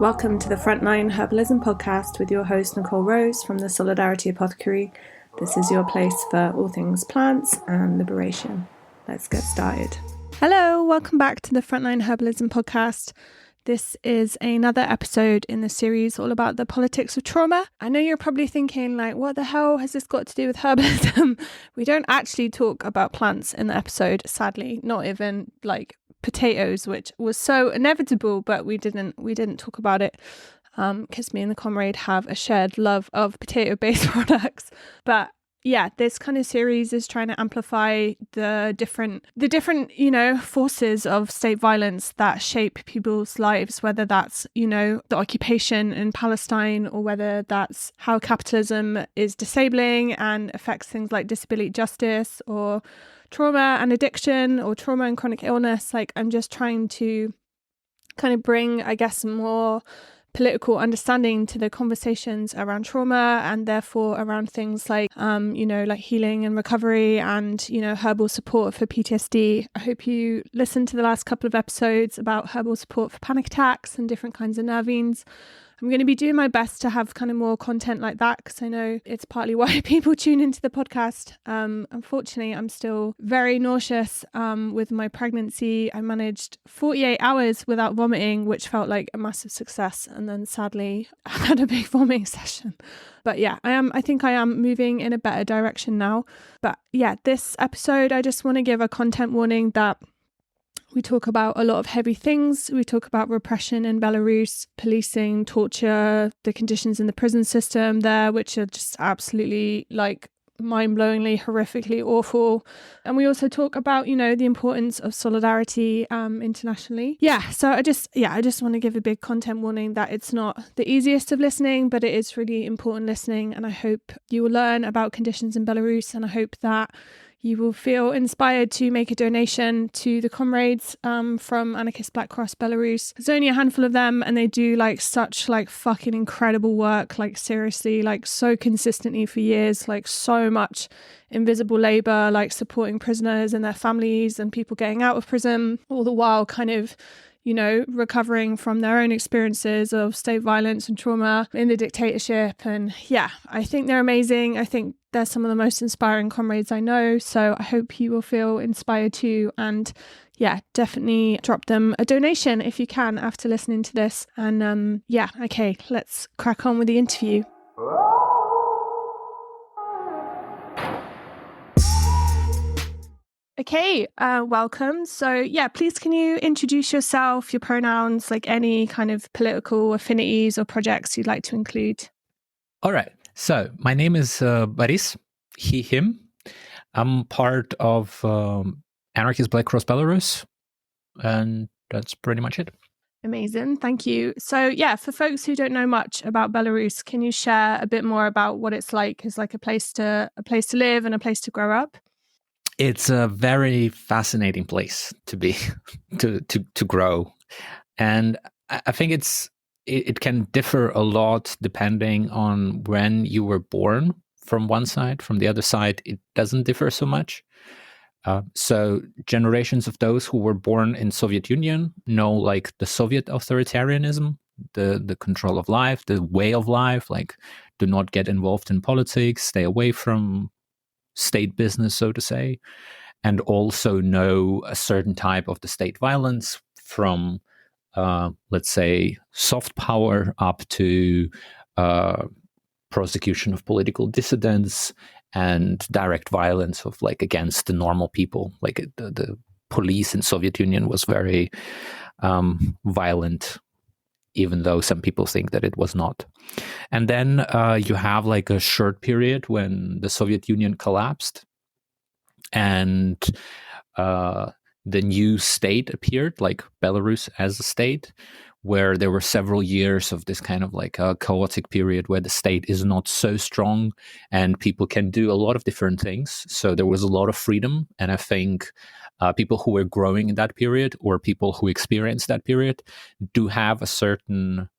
Welcome to the Frontline Herbalism Podcast with your host Nicole Rose from the Solidarity Apothecary. This is your place for all things plants and liberation. Let's get started. Hello, welcome back to the Frontline Herbalism Podcast. This is another episode in the series all about the politics of trauma. I know you're probably thinking, like, what the hell has this got to do with herbalism? We don't actually talk about plants in the episode, sadly, not even like potatoes, which was so inevitable, but we didn't talk about it because me and the comrade have a shared love of potato-based products. But yeah, this kind of series is trying to amplify the different, forces of state violence that shape people's lives, whether that's, the occupation in Palestine or whether that's how capitalism is disabling and affects things like disability justice or trauma and addiction or trauma and chronic illness. Like, I'm just trying to kind of bring, I guess, more political understanding to the conversations around trauma and therefore around things like, like healing and recovery and, herbal support for PTSD. I hope you listened to the last couple of episodes about herbal support for panic attacks and different kinds of nervines. I'm going to be doing my best to have kind of more content like that because I know it's partly why people tune into the podcast. Unfortunately, I'm still very nauseous with my pregnancy. I managed 48 hours without vomiting, which felt like a massive success. And then sadly, I had a big vomiting session. But yeah, I think I am moving in a better direction now. But yeah, this episode, I just want to give a content warning that we talk about a lot of heavy things. We talk about repression in Belarus, policing, torture, the conditions in the prison system there, which are just absolutely like mind-blowingly, horrifically awful. And we also talk about, the importance of solidarity internationally. So I just want to give a big content warning that it's not the easiest of listening, but it is really important listening. And I hope you will learn about conditions in Belarus, and I hope that you will feel inspired to make a donation to the comrades from Anarchist Black Cross Belarus. There's only a handful of them and they do such fucking incredible work, seriously, so consistently for years, so much invisible labor, supporting prisoners and their families and people getting out of prison, all the while kind of recovering from their own experiences of state violence and trauma in the dictatorship. And yeah, I think they're amazing. I think they're some of the most inspiring comrades I know. So I hope you will feel inspired too. And yeah, definitely drop them a donation if you can after listening to this. And okay, let's crack on with the interview. Okay, welcome. So yeah, please can you introduce yourself, your pronouns, any kind of political affinities or projects you'd like to include? All right. So my name is Boris, he, him. I'm part of Anarchist Black Cross Belarus, and that's pretty much it. Amazing. Thank you. So yeah, for folks who don't know much about Belarus, can you share a bit more about what it's like as a place to live and a place to grow up? It's a very fascinating place to be, to grow. And I think it can differ a lot depending on when you were born from one side. From the other side, it doesn't differ so much. So generations of those who were born in Soviet Union know the Soviet authoritarianism, the control of life, the way of life, do not get involved in politics, stay away from state business, so to say, and also know a certain type of the state violence from, let's say, soft power up to prosecution of political dissidents and direct violence of against the normal people. The police in Soviet Union was very violent, even though some people think that it was not. And then you have a short period when the Soviet Union collapsed and the new state appeared, Belarus as a state, where there were several years of this kind of a chaotic period where the state is not so strong and people can do a lot of different things. So there was a lot of freedom. And I think people who were growing in that period or people who experienced that period do have a certain,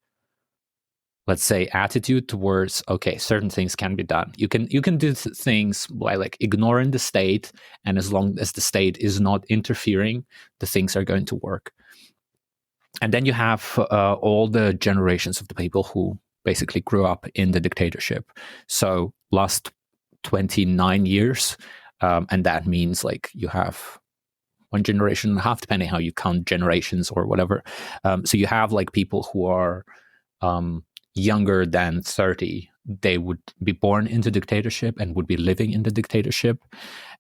let's say, attitude towards, okay, certain things can be done. You can do things by ignoring the state, and as long as the state is not interfering, the things are going to work. And then you have all the generations of the people who basically grew up in the dictatorship. So last 29 years, and that means like you have one generation and a half, depending how you count generations or whatever. So you have like people who are younger than 30. They would be born into dictatorship and would be living in the dictatorship.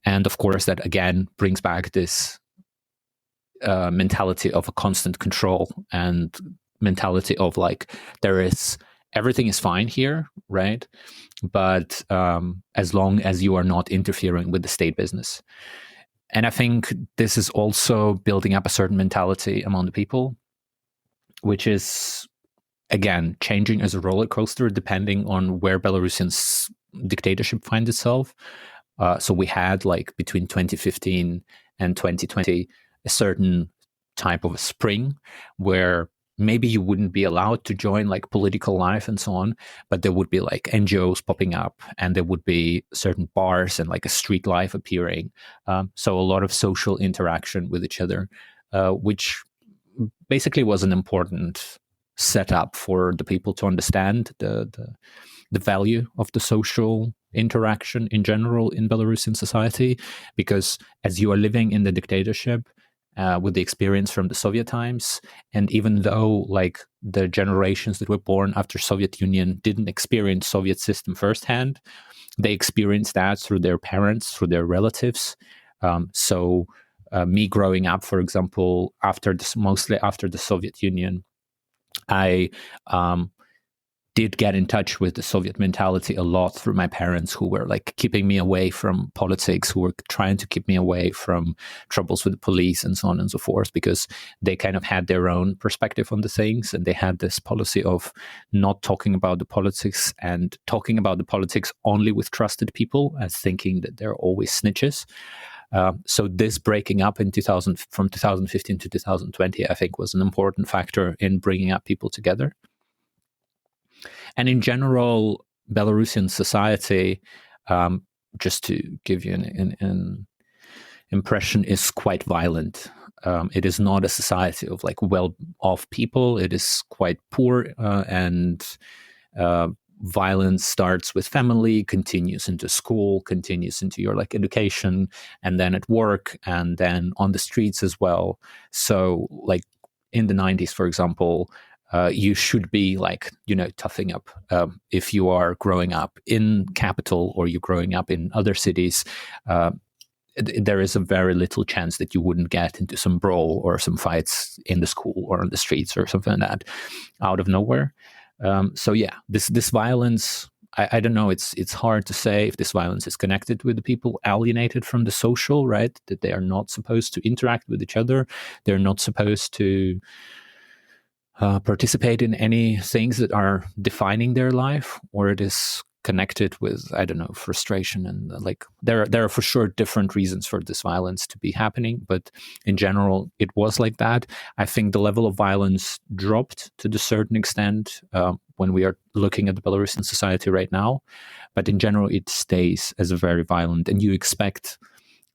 And of course, that again brings back this mentality of a constant control and mentality of like, everything is fine here, right? But as long as you are not interfering with the state business. And I think this is also building up a certain mentality among the people, which is, again, changing as a roller coaster depending on where Belarusians' dictatorship finds itself. So we had like between 2015 and 2020 a certain type of a spring where maybe you wouldn't be allowed to join like political life and so on, but there would be like NGOs popping up and there would be certain bars and like a street life appearing. So a lot of social interaction with each other, which basically was an important setup for the people to understand the value of the social interaction in general in Belarusian society, because as you are living in the dictatorship, with the experience from the Soviet times, and even though like the generations that were born after Soviet Union didn't experience Soviet system firsthand, they experienced that through their parents, through their relatives. So me growing up, for example, mostly after the Soviet Union, I did get in touch with the Soviet mentality a lot through my parents, who were like keeping me away from politics, who were trying to keep me away from troubles with the police and so on and so forth, because they kind of had their own perspective on the things. And they had this policy of not talking about the politics and talking about the politics only with trusted people, as thinking that they're always snitches. So this breaking up from 2015 to 2020, I think was an important factor in bringing up people together. And in general, Belarusian society, just to give you an impression, is quite violent. It is not a society of like well-off people. It is quite poor, and violence starts with family, continues into school, continues into your like education, and then at work, and then on the streets as well. So like in the 90s, for example, you should be like, toughing up. If you are growing up in capital or you're growing up in other cities, there is a very little chance that you wouldn't get into some brawl or some fights in the school or on the streets or something like that out of nowhere. So yeah, this violence, I don't know, it's hard to say if this violence is connected with the people alienated from the social, right? That they are not supposed to interact with each other. They're not supposed to participate in any things that are defining their life, or it is connected with, I don't know, frustration. And like there are for sure different reasons for this violence to be happening, but in general it was like that. I think the level of violence dropped to a certain extent when we are looking at the Belarusian society right now, but in general it stays as a very violent, and you expect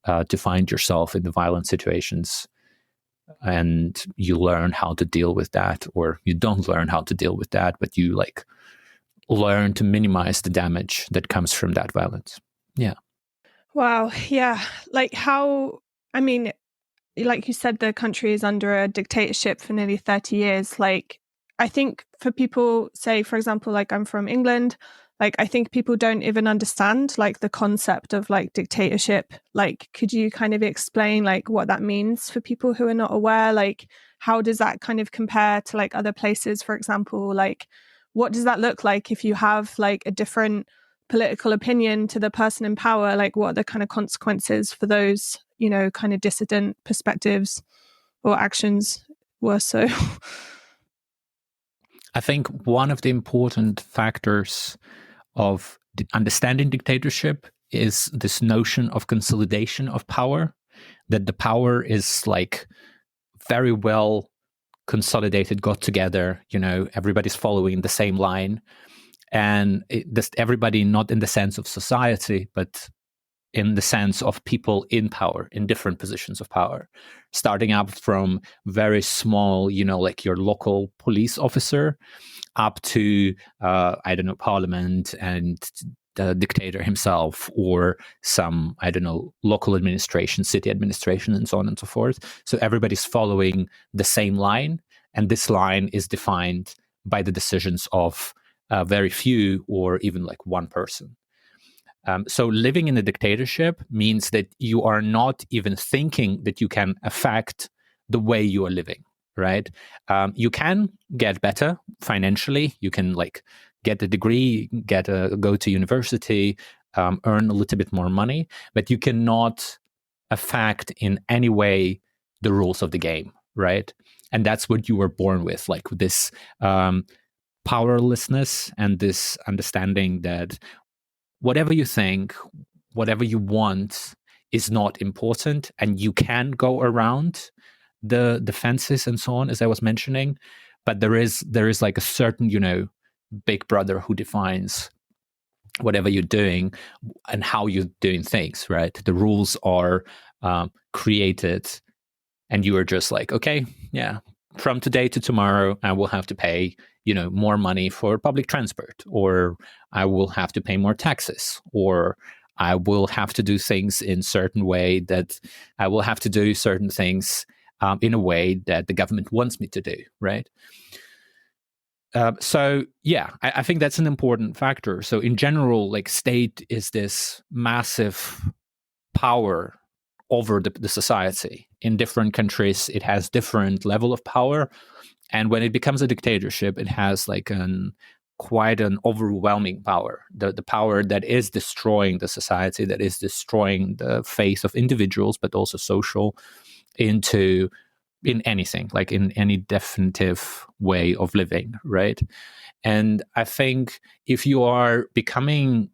to find yourself in the violent situations, and you learn how to deal with that, or you don't learn how to deal with that, but you like learn to minimize the damage that comes from that violence. Yeah. Wow. Yeah. Like like you said, the country is under a dictatorship for nearly 30 years. Like, I think for people, say, for example, like I'm from England, like I think people don't even understand like the concept of like dictatorship. Like, could you kind of explain like what that means for people who are not aware? Like, how does that kind of compare to like other places, for example? Like, what does that look like if you have like a different political opinion to the person in power? Like, what are the kind of consequences for those, kind of dissident perspectives or actions were so? I think one of the important factors of understanding dictatorship is this notion of consolidation of power, that the power is like very well consolidated, got together, everybody's following the same line. And everybody, not in the sense of society, but in the sense of people in power, in different positions of power, starting up from very small, like your local police officer, up to, I don't know, parliament and the dictator himself, or some, I don't know, local administration, city administration, and so on and so forth. So everybody's following the same line, and this line is defined by the decisions of very few or even like one person. So living in a dictatorship means that you are not even thinking that you can affect the way you are living, right? You can get better financially. You can like get a degree, go to university, earn a little bit more money, but you cannot affect in any way the rules of the game, right? And that's what you were born with, like this powerlessness and this understanding that whatever you think, whatever you want is not important, and you can go around the defenses and so on, as I was mentioning, but there is like a certain, big brother who defines whatever you're doing and how you're doing things, right? The rules are created, and you are just like, okay, yeah, from today to tomorrow, I will have to pay, more money for public transport, or I will have to pay more taxes, or I will have to do things in certain way, that I will have to do certain things in a way that the government wants me to do, right? So yeah, I think that's an important factor. So in general, like state is this massive power over the society. In different countries, it has different level of power. And when it becomes a dictatorship, it has like quite an overwhelming power, the power that is destroying the society, that is destroying the faith of individuals, but also social, in anything, like in any definitive way of living, right? And I think if you are coming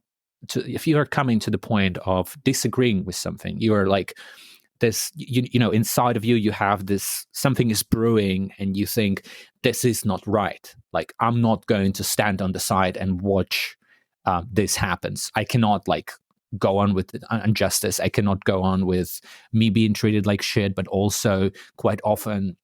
to the point of disagreeing with something, you are like this, inside of you, you have this, something is brewing, and you think, this is not right. Like, I'm not going to stand on the side and watch this happens. I cannot like go on with injustice. I cannot go on with me being treated like shit, but also quite often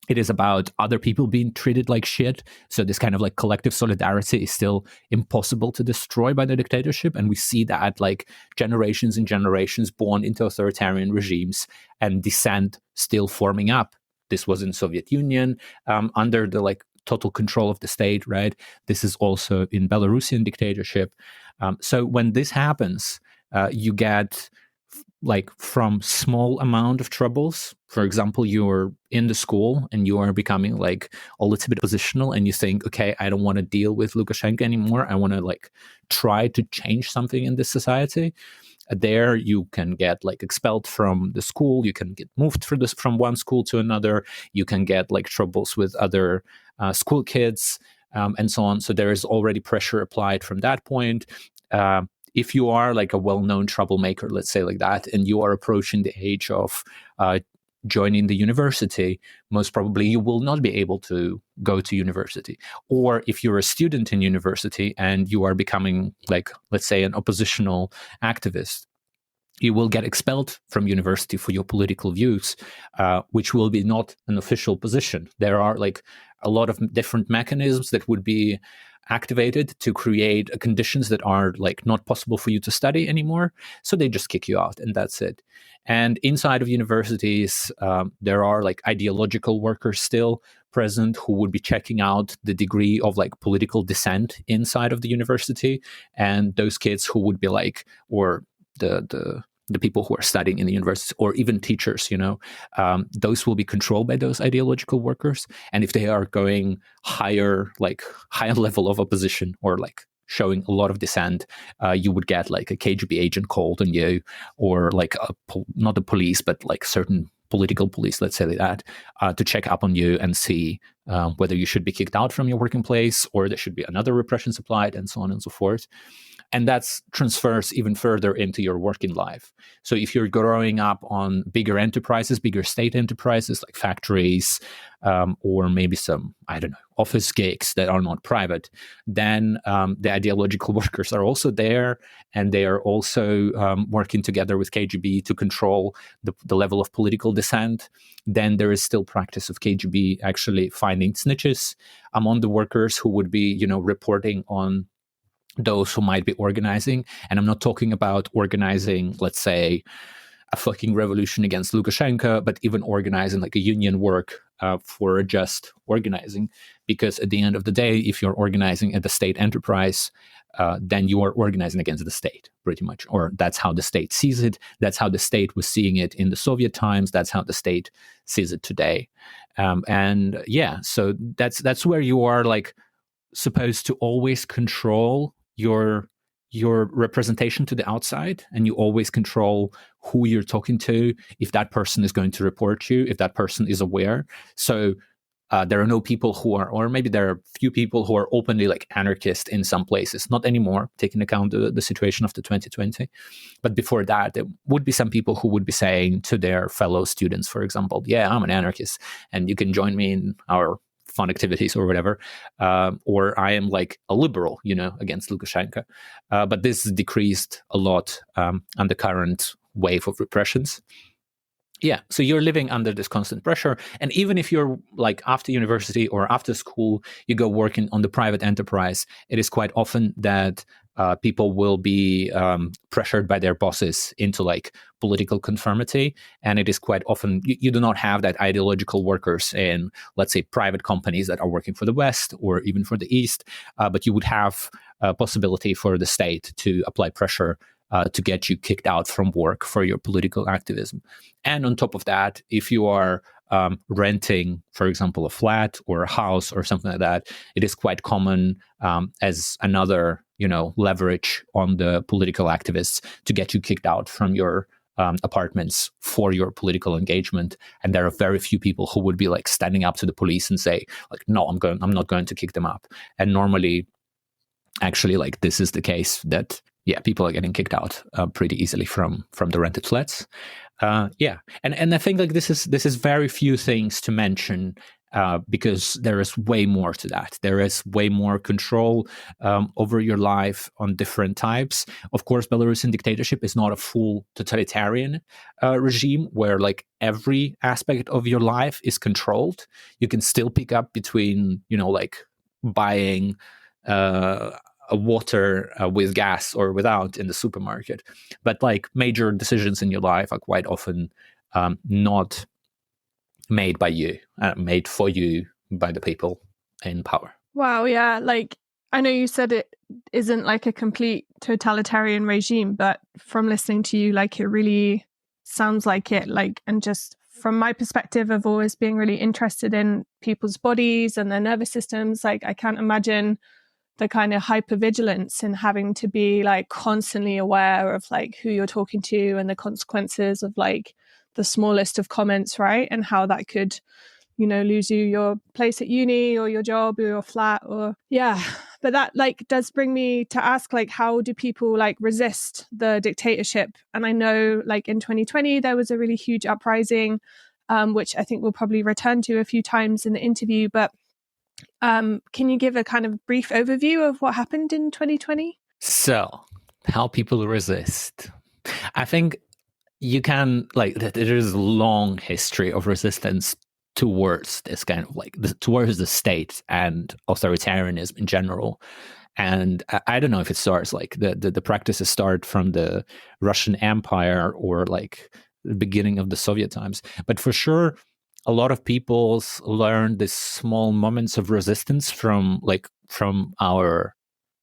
it is about other people being treated like shit. So this kind of like collective solidarity is still impossible to destroy by the dictatorship. And we see that like generations and generations born into authoritarian regimes and dissent still forming up. This was in Soviet Union under the like total control of the state, right? This is also in Belarusian dictatorship. So when this happens, you get like from small amount of troubles. For example, you're in the school and you are becoming like a little bit oppositional, and you think, okay, I don't want to deal with Lukashenko anymore. I want to like try to change something in this society. There you can get like expelled from the school. You can get moved from one school to another. You can get like troubles with other school kids and so on. So there is already pressure applied from that point. If you are like a well-known troublemaker, let's say like that, and you are approaching the age of joining the university, most probably you will not be able to go to university. Or if you're a student in university and you are becoming like, let's say, an oppositional activist, you will get expelled from university for your political views, which will be not an official position. There are like a lot of different mechanisms that would be activated to create conditions that are like not possible for you to study anymore. So they just kick you out, and that's it. And inside of universities, there are like ideological workers still present who would be checking out the degree of like political dissent inside of the university. And those kids who would be like, or the people who are studying in the university, or even teachers, those will be controlled by those ideological workers. And if they are going higher level of opposition, or like showing a lot of dissent, you would get like a KGB agent called on you, or like not a police, but like certain political police, let's say that, to check up on you and see whether you should be kicked out from your working place or there should be another repression applied, and so on and so forth. And that transfers even further into your working life. So if you're growing up on bigger enterprises, bigger state enterprises like factories, or maybe some, I don't know, office gigs that are not private, then the ideological workers are also there, and they are also working together with KGB to control the level of political dissent. Then there is still practice of KGB actually finding snitches among the workers who would be, reporting on those who might be organizing. And I'm not talking about organizing, let's say, a fucking revolution against Lukashenko, but even organizing like a union work for just organizing. Because at the end of the day, if you're organizing at the state enterprise, then you are organizing against the state, pretty much. Or that's how the state sees it. That's how the state was seeing it in the Soviet times. That's how the state sees it today. So that's where you are like supposed to always control your representation to the outside, and you always control who you're talking to, if that person is going to report you, if that person is aware. So there are no people who are, or maybe there are few people who are openly like anarchist in some places, not anymore, taking account the situation of the 2020. But before that, there would be some people who would be saying to their fellow students, for example, yeah, I'm an anarchist and you can join me in our fun activities or whatever, or I am like a liberal, against Lukashenko. But this is decreased a lot on the current wave of repressions. Yeah, so you're living under this constant pressure. And even if you're like after university or after school, you go working on the private enterprise, it is quite often that people will be pressured by their bosses into like political conformity. And it is quite often, you do not have that ideological workers in, let's say, private companies that are working for the West or even for the East, but you would have a possibility for the state to apply pressure to get you kicked out from work for your political activism. And on top of that, if you are renting, for example, a flat or a house or something like that, it is quite common as another, leverage on the political activists to get you kicked out from your apartments for your political engagement. And there are very few people who would be like standing up to the police and say, like, no, I'm not going to kick them up. And normally, actually, like this is the case that people are getting kicked out pretty easily from the rented flats. And I think like this is very few things to mention because there is way more to that. There is way more control over your life on different types. Of course, Belarusian dictatorship is not a full totalitarian regime where like every aspect of your life is controlled. You can still pick up between, like buying a water with gas or without in the supermarket. But like major decisions in your life are quite often not made by you, made for you by the people in power. Wow, yeah. Like, I know you said it isn't like a complete totalitarian regime, but from listening to you, like it really sounds like it. Like, and just from my perspective of always being really interested in people's bodies and their nervous systems, like I can't imagine the kind of hypervigilance and having to be like constantly aware of like who you're talking to and the consequences of like the smallest of comments, right? And how that could, lose you your place at uni or your job or your flat But that like does bring me to ask, like, how do people like resist the dictatorship? And I know like in 2020, there was a really huge uprising, which I think we'll probably return to a few times in the interview, but can you give a kind of brief overview of what happened in 2020? So, how people resist. I think you can, like, there is a long history of resistance towards this kind of like, towards the state and authoritarianism in general. And I don't know if it starts like the practices start from the Russian Empire or like the beginning of the Soviet times, but for sure, a lot of people learned these small moments of resistance from our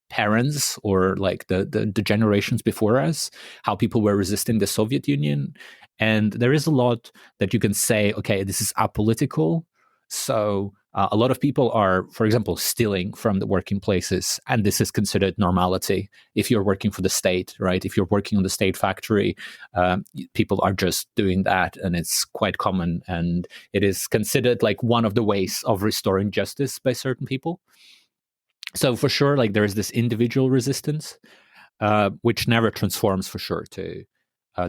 parents or like the generations before us, how people were resisting the Soviet Union. And there is a lot that you can say, okay, this is apolitical. So A lot of people are, for example, stealing from the working places, and this is considered normality. If you're working for the state, right? If you're working on the state factory, people are just doing that, and it's quite common. And it is considered like one of the ways of restoring justice by certain people. So for sure, like there is this individual resistance, which never transforms for sure to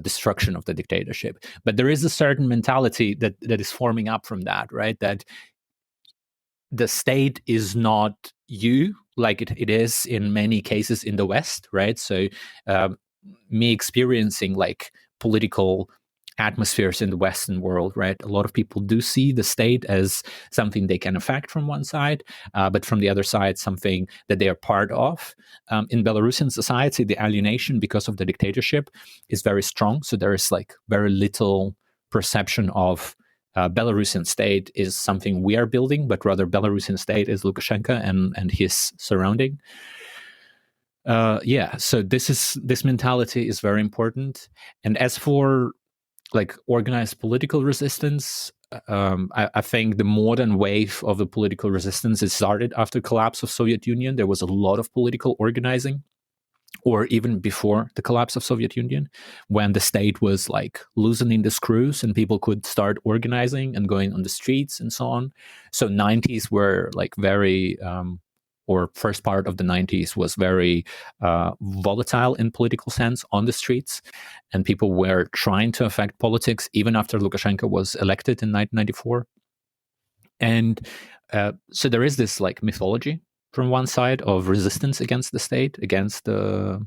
destruction of the dictatorship. But there is a certain mentality that is forming up from that, right? That the state is not you, like it is in many cases in the West, right? So me experiencing like political atmospheres in the Western world, right? A lot of people do see the state as something they can affect from one side, but from the other side, something that they are part of. In Belarusian society, the alienation because of the dictatorship is very strong. So there is like very little perception of Belarusian state is something we are building, but rather Belarusian state is Lukashenko and his surrounding. So this mentality is very important. And as for like organized political resistance, I think the modern wave of the political resistance, it started after collapse of Soviet Union. There was a lot of political organizing, or even before the collapse of Soviet Union, when the state was like loosening the screws and people could start organizing and going on the streets and so on. So 90s were like very, or first part of the 90s was very volatile in political sense on the streets. And people were trying to affect politics even after Lukashenko was elected in 1994. And so there is this like mythology from one side of resistance against the state, against the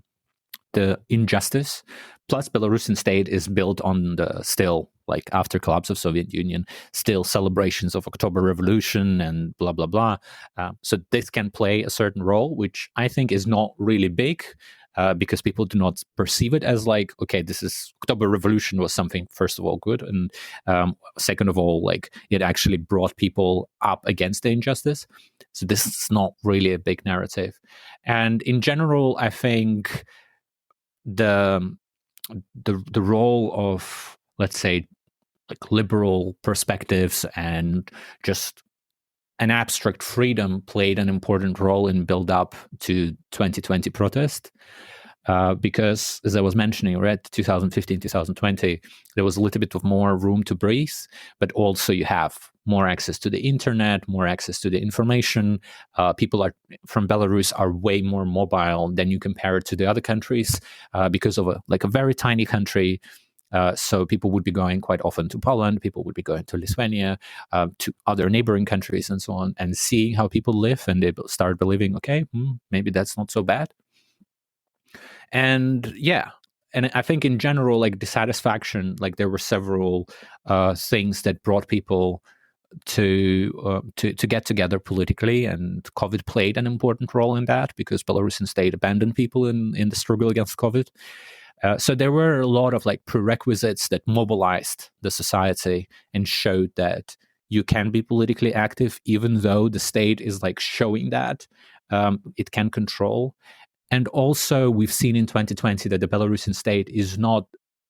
injustice. Plus, Belarusian state is built on the still, like after collapse of Soviet Union, still celebrations of October Revolution and blah, blah, blah. So this can play a certain role, which I think is not really big, because people do not perceive it as like, okay, this is October Revolution was something, first of all, good. And second of all, like it actually brought people up against the injustice. So this is not really a big narrative. And in general, I think the role of, let's say, like liberal perspectives and just an abstract freedom played an important role in build up to 2020 protest. Because as I was mentioning, right, 2015, 2020, there was a little bit of more room to breathe, but also you have more access to the internet, more access to the information. People from Belarus are way more mobile than you compare it to the other countries, because of a very tiny country. So people would be going quite often to Poland, people would be going to Lithuania, to other neighboring countries and so on, and seeing how people live, and they start believing, okay, maybe that's not so bad. And and I think in general, like dissatisfaction, like there were several things that brought people to get together politically, and COVID played an important role in that because Belarusian state abandoned people in the struggle against COVID. So there were a lot of like prerequisites that mobilized the society and showed that you can be politically active, even though the state is like showing that it can control. And also, we've seen in 2020 that the Belarusian state is not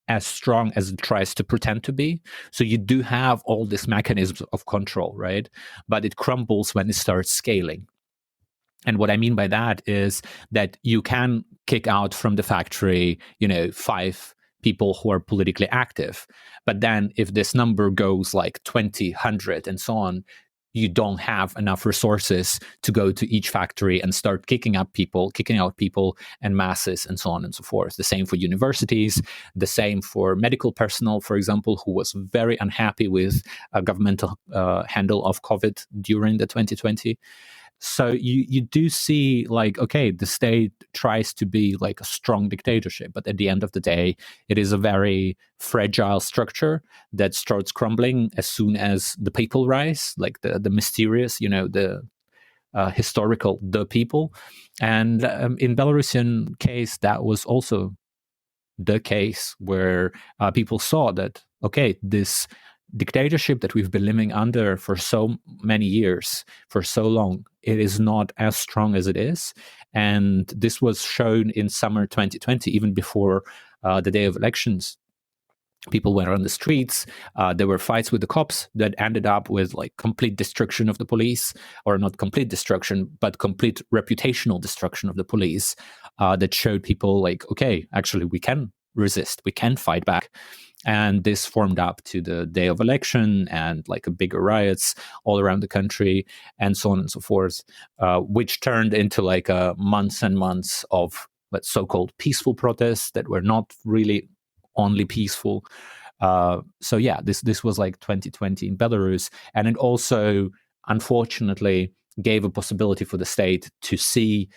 as strong as it tries to pretend to be. So you do have all these mechanisms of control, right? But it crumbles when it starts scaling. And what I mean by that is that you can kick out from the factory, 5 people who are politically active. But then if this number goes like 20, 100 and so on, you don't have enough resources to go to each factory and start kicking out people and masses and so on and so forth. The same for universities, the same for medical personnel, for example, who was very unhappy with a governmental handle of COVID during the 2020. So you do see like, okay, the state tries to be like a strong dictatorship, but at the end of the day, it is a very fragile structure that starts crumbling as soon as the people rise, like the mysterious, the historical, the people. And in Belarusian case, that was also the case where people saw that, okay, this dictatorship that we've been living under for so many years, for so long, it is not as strong as it is. And this was shown in summer 2020, even before the day of elections, People went on the streets. There were fights with the cops that ended up with like complete destruction of the police, or not complete destruction, but complete reputational destruction of the police. That showed people like, okay, actually, we can resist, we can fight back. And this formed up to the day of election and like a bigger riots all around the country and so on and so forth, which turned into like months and months of so-called peaceful protests that were not really only peaceful. So yeah, this was like 2020 in Belarus, and it also unfortunately gave a possibility for the state to see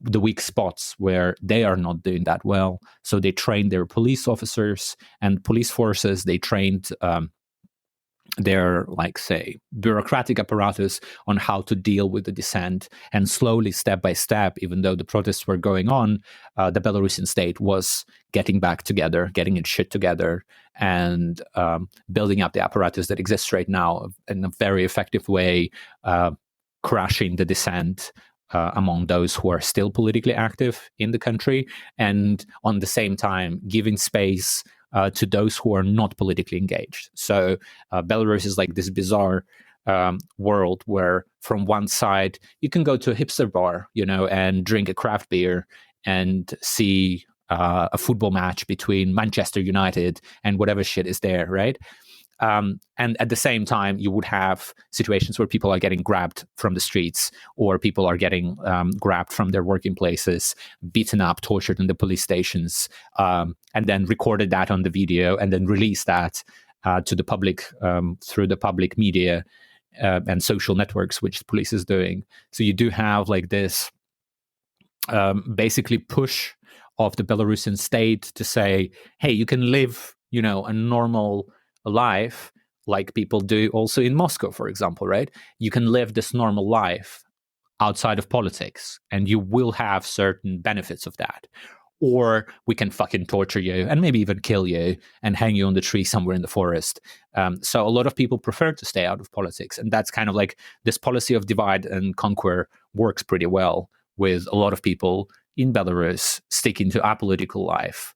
the weak spots where they are not doing that well. So they trained their police officers and police forces. They trained their, like, say, bureaucratic apparatus on how to deal with the dissent. And slowly, step by step, even though the protests were going on, the Belarusian state was getting back together, getting its shit together, and building up the apparatus that exists right now in a very effective way, crushing the dissent among those who are still politically active in the country, and on the same time giving space to those who are not politically engaged. So Belarus is like this bizarre world where from one side you can go to a hipster bar, and drink a craft beer and see a football match between Manchester United and whatever shit is there, right? And at the same time, you would have situations where people are getting grabbed from the streets, or people are getting grabbed from their working places, beaten up, tortured in the police stations, and then recorded that on the video and then released that to the public through the public media and social networks, which the police is doing. So you do have like this basically push of the Belarusian state to say, hey, you can live, a normal life like people do also in Moscow, for example, right? You can live this normal life outside of politics and you will have certain benefits of that. Or we can fucking torture you and maybe even kill you and hang you on the tree somewhere in the forest. So a lot of people prefer to stay out of politics. And that's kind of like this policy of divide and conquer works pretty well with a lot of people in Belarus sticking to apolitical life,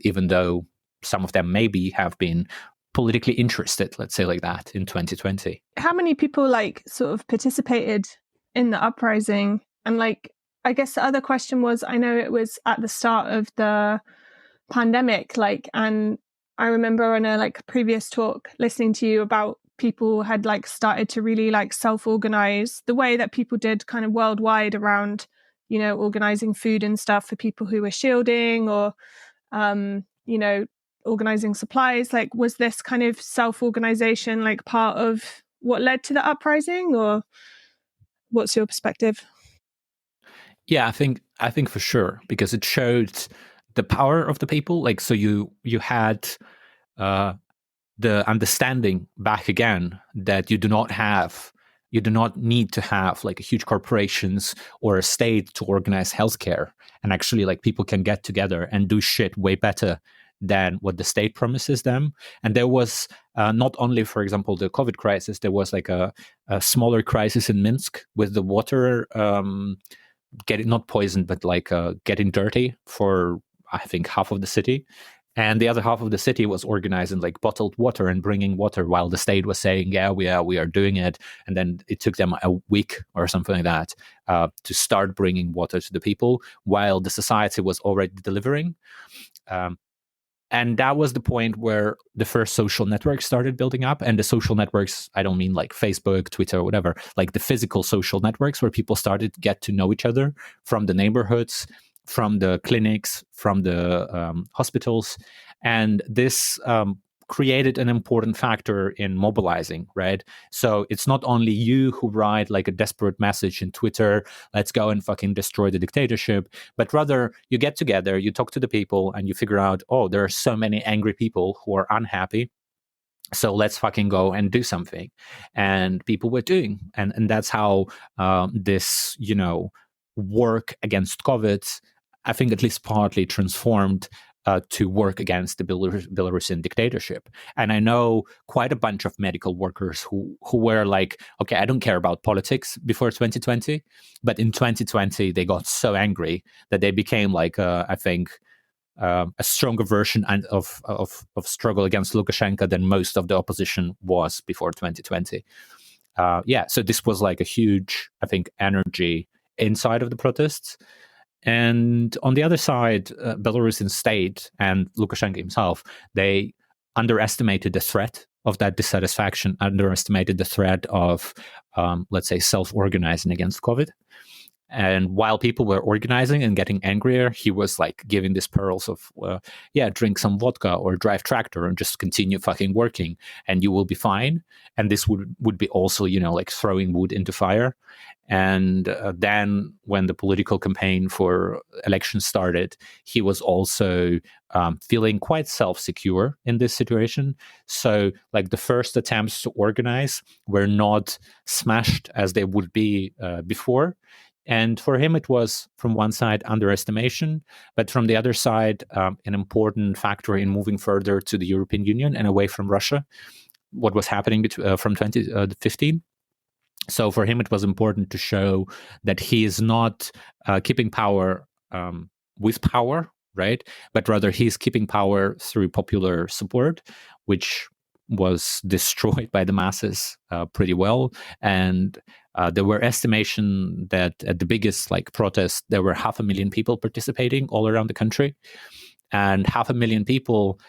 even though some of them maybe have been politically interested, let's say like that, in 2020. How many people sort of participated in the uprising? And I guess the other question was, I know it was at the start of the pandemic, and I remember on a previous talk listening to you about people had started to really self-organize the way that people did kind of worldwide around, organizing food and stuff for people who were shielding, or, organizing supplies. Was this kind of self-organization part of what led to the uprising, or what's your perspective? Yeah, I think for sure, because it showed the power of the people. So you had the understanding back again that you do not need to have huge corporations or a state to organize healthcare, and actually people can get together and do shit way better than what the state promises them. And there was not only, for example, the COVID crisis, there was a smaller crisis in Minsk with the water getting not poisoned, but getting dirty for, I think, half of the city. And the other half of the city was organizing bottled water and bringing water, while the state was saying, yeah, we are doing it. And then it took them a week or something like that to start bringing water to the people, while the society was already delivering. And that was the point where the first social networks started building up. And the social networks, I don't mean Facebook, Twitter, or whatever, the physical social networks where people started to get to know each other from the neighborhoods, from the clinics, from the hospitals. And this created an important factor in mobilizing, right? So it's not only you who write a desperate message in Twitter, let's go and fucking destroy the dictatorship, but rather you get together, you talk to the people, and you figure out, oh, there are so many angry people who are unhappy, so let's fucking go and do something. And people were doing. And that's how this, work against COVID, I think at least partly transformed to work against the Belarusian dictatorship. And I know quite a bunch of medical workers who were okay, I don't care about politics before 2020, but in 2020, they got so angry that they became I think, a stronger version of struggle against Lukashenko than most of the opposition was before 2020. So this was like a huge, I think, energy inside of the protests. And on the other side, Belarusian state and Lukashenko himself, they underestimated the threat of that dissatisfaction, underestimated the threat of, let's say, self-organizing against COVID. And while people were organizing and getting angrier, he was like giving these pearls of, drink some vodka or drive tractor and just continue fucking working and you will be fine. And this would be also, like throwing wood into fire. And then when the political campaign for elections started, he was also feeling quite self-secure in this situation. So like the first attempts to organize were not smashed as they would be before. And for him, it was, from one side, underestimation, but from the other side, an important factor in moving further to the European Union and away from Russia, what was happening from 2015. So for him, it was important to show that he is not keeping power with power, right? But rather he's keeping power through popular support, which was destroyed by the masses pretty well. And there were estimation that at the biggest protest, there were 500,000 people participating all around the country, and 500,000 people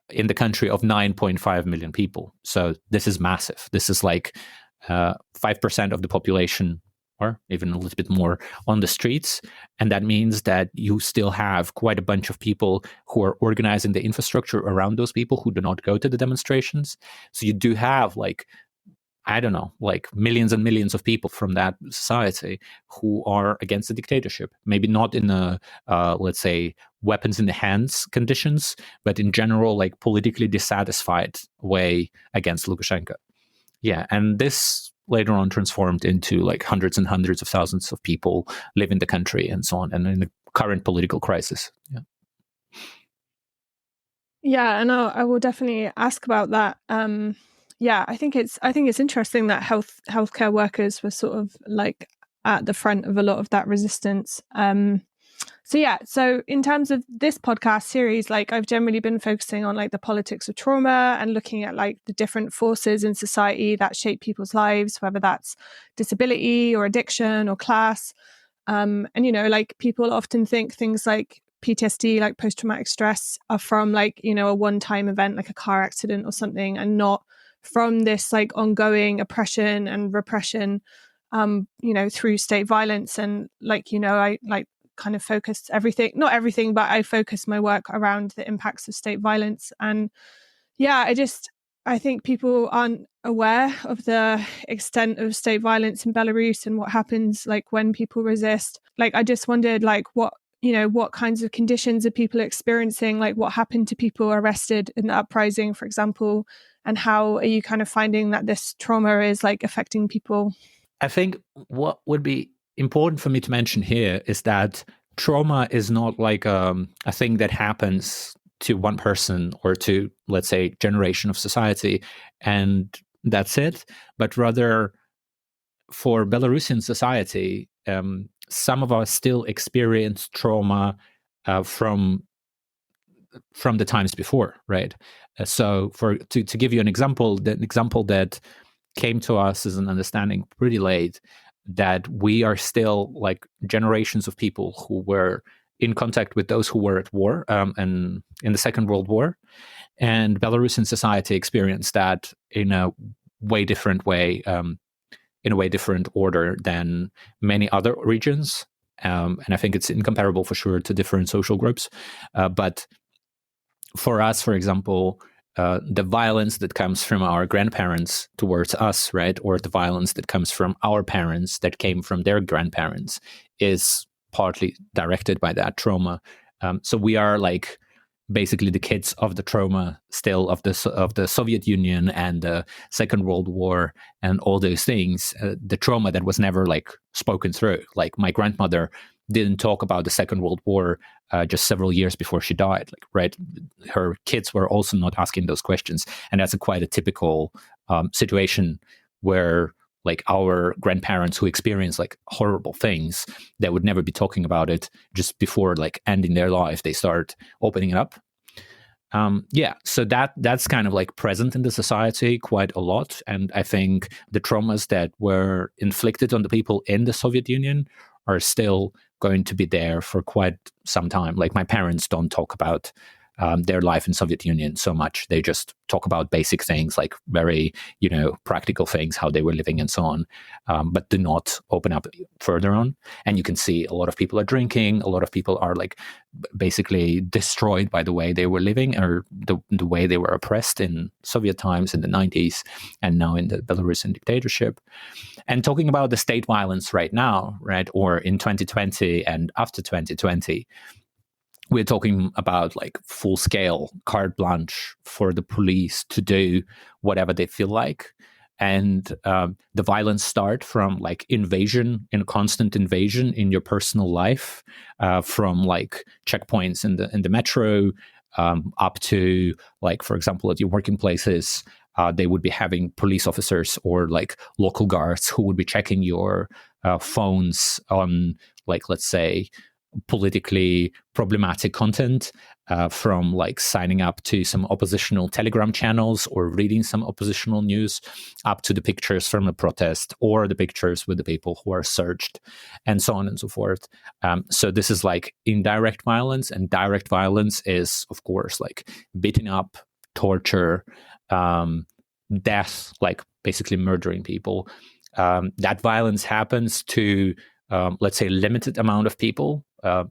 in the country of 9.5 million people. So this is massive. This is 5% of the population, or even a little bit more, on the streets. And that means that you still have quite a bunch of people who are organizing the infrastructure around those people who do not go to the demonstrations. So you do have millions and millions of people from that society who are against the dictatorship. Maybe not in a, let's say, weapons in the hands conditions, but in general, politically dissatisfied way against Lukashenko. Yeah, and this later on transformed into hundreds and hundreds of thousands of people live in the country and so on, and in the current political crisis. Yeah, and I will definitely ask about that. I think it's interesting that healthcare workers were sort of at the front of a lot of that resistance. So in terms of this podcast series, I've generally been focusing on the politics of trauma and looking at the different forces in society that shape people's lives, whether that's disability or addiction or class. And people often think things like PTSD, post-traumatic stress, are from a one-time event, like a car accident or something, and not from this ongoing oppression and repression, through state violence. And I kind of focus not everything, but I focus my work around the impacts of state violence. And I think people aren't aware of the extent of state violence in Belarus and what happens when people resist. I just wondered what kinds of conditions are people experiencing, what happened to people arrested in the uprising, for example, and how are you kind of finding that this trauma is affecting people? I think what would be important for me to mention here is that trauma is not a thing that happens to one person or to, let's say, generation of society, and that's it. But rather, for Belarusian society, some of us still experience trauma from the times before, right? So, to give you an example, the example that came to us as an understanding pretty late, that we are still generations of people who were in contact with those who were at war and in the Second World War, and Belarusian society experienced that in a way different way, in a way different order than many other regions, and I think it's incomparable for sure to different social groups. But for us, for example, the violence that comes from our grandparents towards us, right, or the violence that comes from our parents that came from their grandparents, is partly directed by that trauma. So we are basically the kids of the trauma still of the Soviet Union and the Second World War and all those things. The trauma that was never spoken through. My grandmother didn't talk about the Second World War just several years before she died, right? Her kids were also not asking those questions. And that's quite a typical situation where like our grandparents who experienced like horrible things, they would never be talking about it. Just before like ending their life, they start opening it up. So that's kind of like present in the society quite a lot. And I think the traumas that were inflicted on the people in the Soviet Union are still going to be there for quite some time. Like my parents don't talk about their life in Soviet Union so much. They just talk about basic things, like very, practical things, how they were living and so on, but do not open up further on. And you can see a lot of people are drinking. A lot of people are like basically destroyed by the way they were living, or the way they were oppressed in Soviet times in the 90s and now in the Belarusian dictatorship. And talking about the state violence right now, right, or in 2020 and after 2020, we're talking about like full-scale carte blanche for the police to do whatever they feel like. And the violence start from like invasion, in constant invasion in your personal life, from like checkpoints in the metro, up to like, for example, at your working places, they would be having police officers or like local guards who would be checking your phones on, like, let's say, politically problematic content, from like signing up to some oppositional Telegram channels or reading some oppositional news, up to the pictures from a protest or the pictures with the people who are searched, and so on and so forth. So this is like indirect violence, and direct violence is, of course, like beating up, torture, death, like basically murdering people. That violence happens to, let's say, limited amount of people,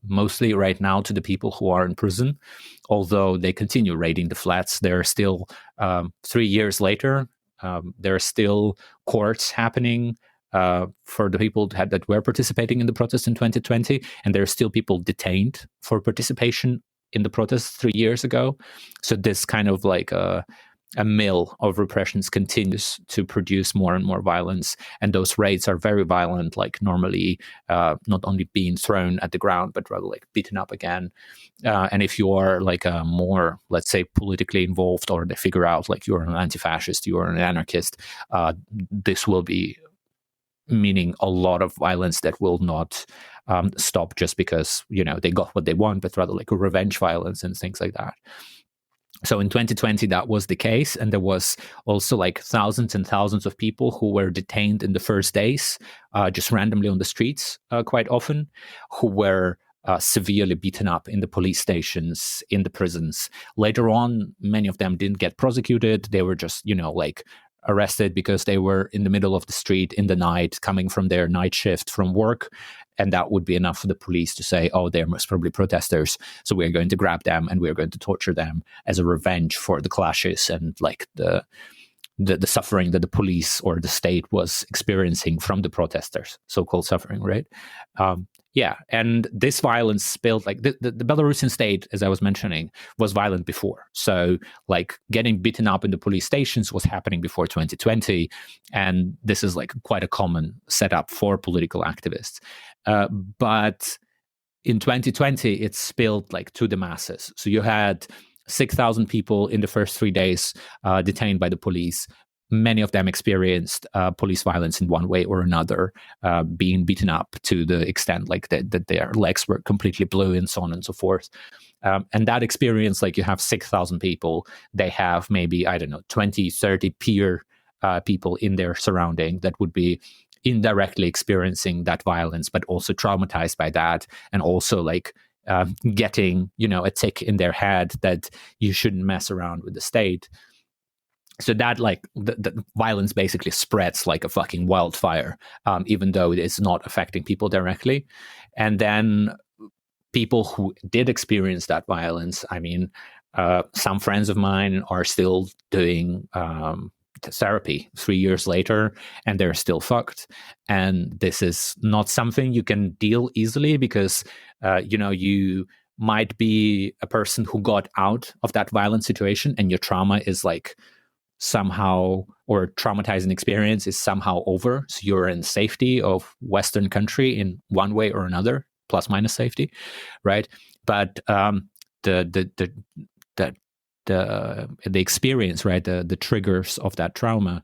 mostly right now to the people who are in prison, although they continue raiding the flats. There are still, 3 years later, there are still courts happening for the people that were participating in the protest in 2020, and there are still people detained for participation in the protest 3 years ago. So this kind of like a mill of repressions continues to produce more and more violence, and those raids are very violent, like normally not only being thrown at the ground but rather like beaten up again. And if you are like a more, let's say, politically involved, or they figure out like you're an anti-fascist, you're an anarchist, this will be meaning a lot of violence that will not stop just because they got what they want, but rather like a revenge violence and things like that. So in 2020, that was the case. And there was also like thousands and thousands of people who were detained in the first days, just randomly on the streets quite often, who were severely beaten up in the police stations, in the prisons. Later on, many of them didn't get prosecuted. They were just, like arrested because they were in the middle of the street in the night, coming from their night shift from work. And that would be enough for the police to say, oh, they're most probably protesters, so we're going to grab them and we're going to torture them as a revenge for the clashes and like the suffering that the police or the state was experiencing from the protesters, so-called suffering, right? And this violence spilled, like the Belarusian state, as I was mentioning, was violent before. So like getting beaten up in the police stations was happening before 2020. And this is like quite a common setup for political activists. But in 2020, it spilled like to the masses. So you had 6,000 people in the first 3 days detained by the police. Many of them experienced police violence in one way or another, being beaten up to the extent like that their legs were completely blue and so on and so forth. And that experience, like you have 6,000 people, they have maybe, 20, 30 peer people in their surrounding that would be indirectly experiencing that violence, but also traumatized by that, and also like getting, a tick in their head that you shouldn't mess around with the state. So that like the violence basically spreads like a fucking wildfire, even though it's not affecting people directly. And then people who did experience that violence, some friends of mine are still doing therapy 3 years later, and they're still fucked. And this is not something you can deal easily because, you might be a person who got out of that violent situation and your trauma is like somehow, or traumatizing experience is somehow over. So you're in safety of Western country in one way or another, plus minus safety, right? But the experience, right, the triggers of that trauma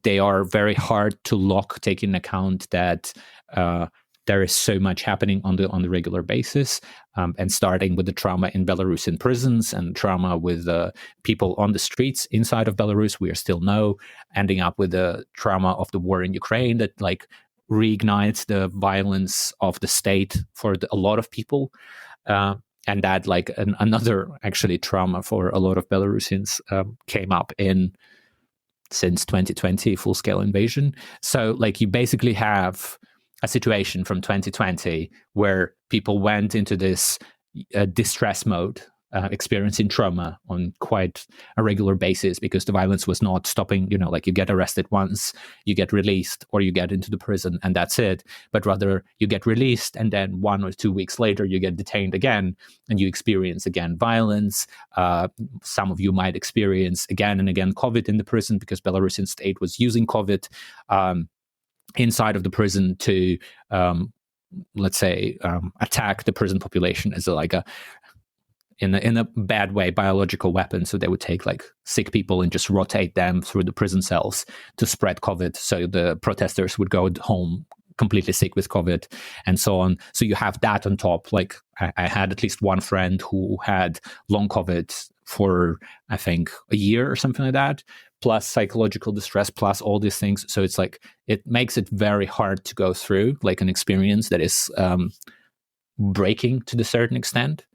they are very hard to lock, taking into account that there is so much happening on the regular basis, and starting with the trauma in Belarusian prisons and trauma with people on the streets inside of Belarus, we still know, ending up with the trauma of the war in Ukraine that like reignites the violence of the state for a lot of people. And that like another actually trauma for a lot of Belarusians came up since 2020, full-scale invasion. So like you basically have a situation from 2020 where people went into this distress mode, experiencing trauma on quite a regular basis because the violence was not stopping. You know, like you get arrested once, you get released, or you get into the prison and that's it. But rather you get released and then 1 or 2 weeks later you get detained again and you experience again violence. Some of you might experience again and again COVID in the prison because Belarusian state was using COVID inside of the prison to, let's say, attack the prison population as in a bad way, biological weapon. So they would take like sick people and just rotate them through the prison cells to spread COVID. So the protesters would go home completely sick with COVID and so on. So you have that on top. Like I had at least one friend who had long COVID for, I think, a year or something like that, plus psychological distress, plus all these things. So it's like, it makes it very hard to go through like an experience that is breaking to a certain extent.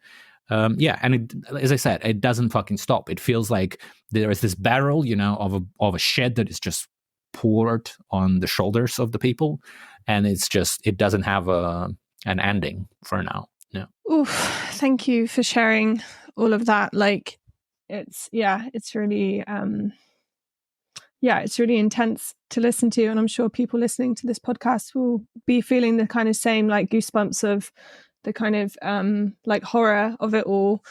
And as I said, it doesn't fucking stop. It feels like there is this barrel, you know, of a shit that is just poured on the shoulders of the people, and it doesn't have an ending for now. Yeah. Oof, thank you for sharing all of that. Like, it's really it's really intense to listen to, and I'm sure people listening to this podcast will be feeling the kind of same like goosebumps of the kind of like horror of it all.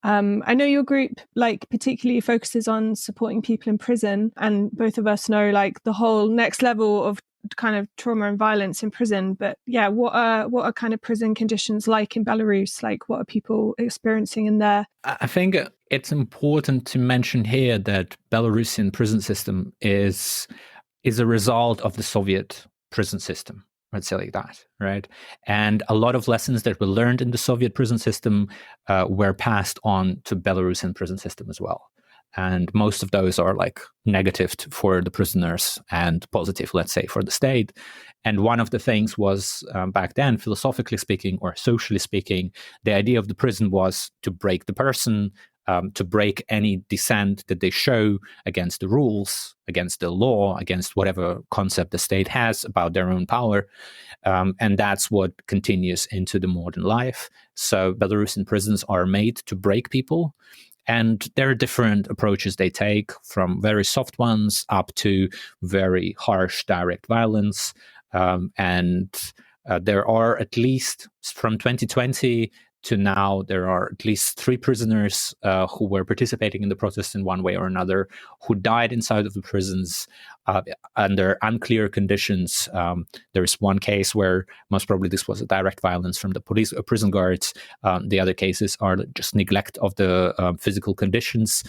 I know your group like particularly focuses on supporting people in prison, and both of us know like the whole next level of kind of trauma and violence in prison. But yeah, what are kind of prison conditions like in Belarus? Like, what are people experiencing in there? I think it's important to mention here that Belarusian prison system is a result of the Soviet prison system. Let's say like that, right? And a lot of lessons that were learned in the Soviet prison system were passed on to Belarusian prison system as well. And most of those are like negative for the prisoners and positive, let's say, for the state. And one of the things was back then, philosophically speaking or socially speaking, the idea of the prison was to break the person, to break any dissent that they show against the rules, against the law, against whatever concept the state has about their own power. And that's what continues into the modern life. So Belarusian prisons are made to break people. And there are different approaches they take, from very soft ones up to very harsh direct violence. And there are at least, from 2020 to now, there are at least 3 prisoners who were participating in the protest in one way or another, who died inside of the prisons under unclear conditions. There is one case where most probably this was a direct violence from the police or prison guards. The other cases are just neglect of the physical conditions.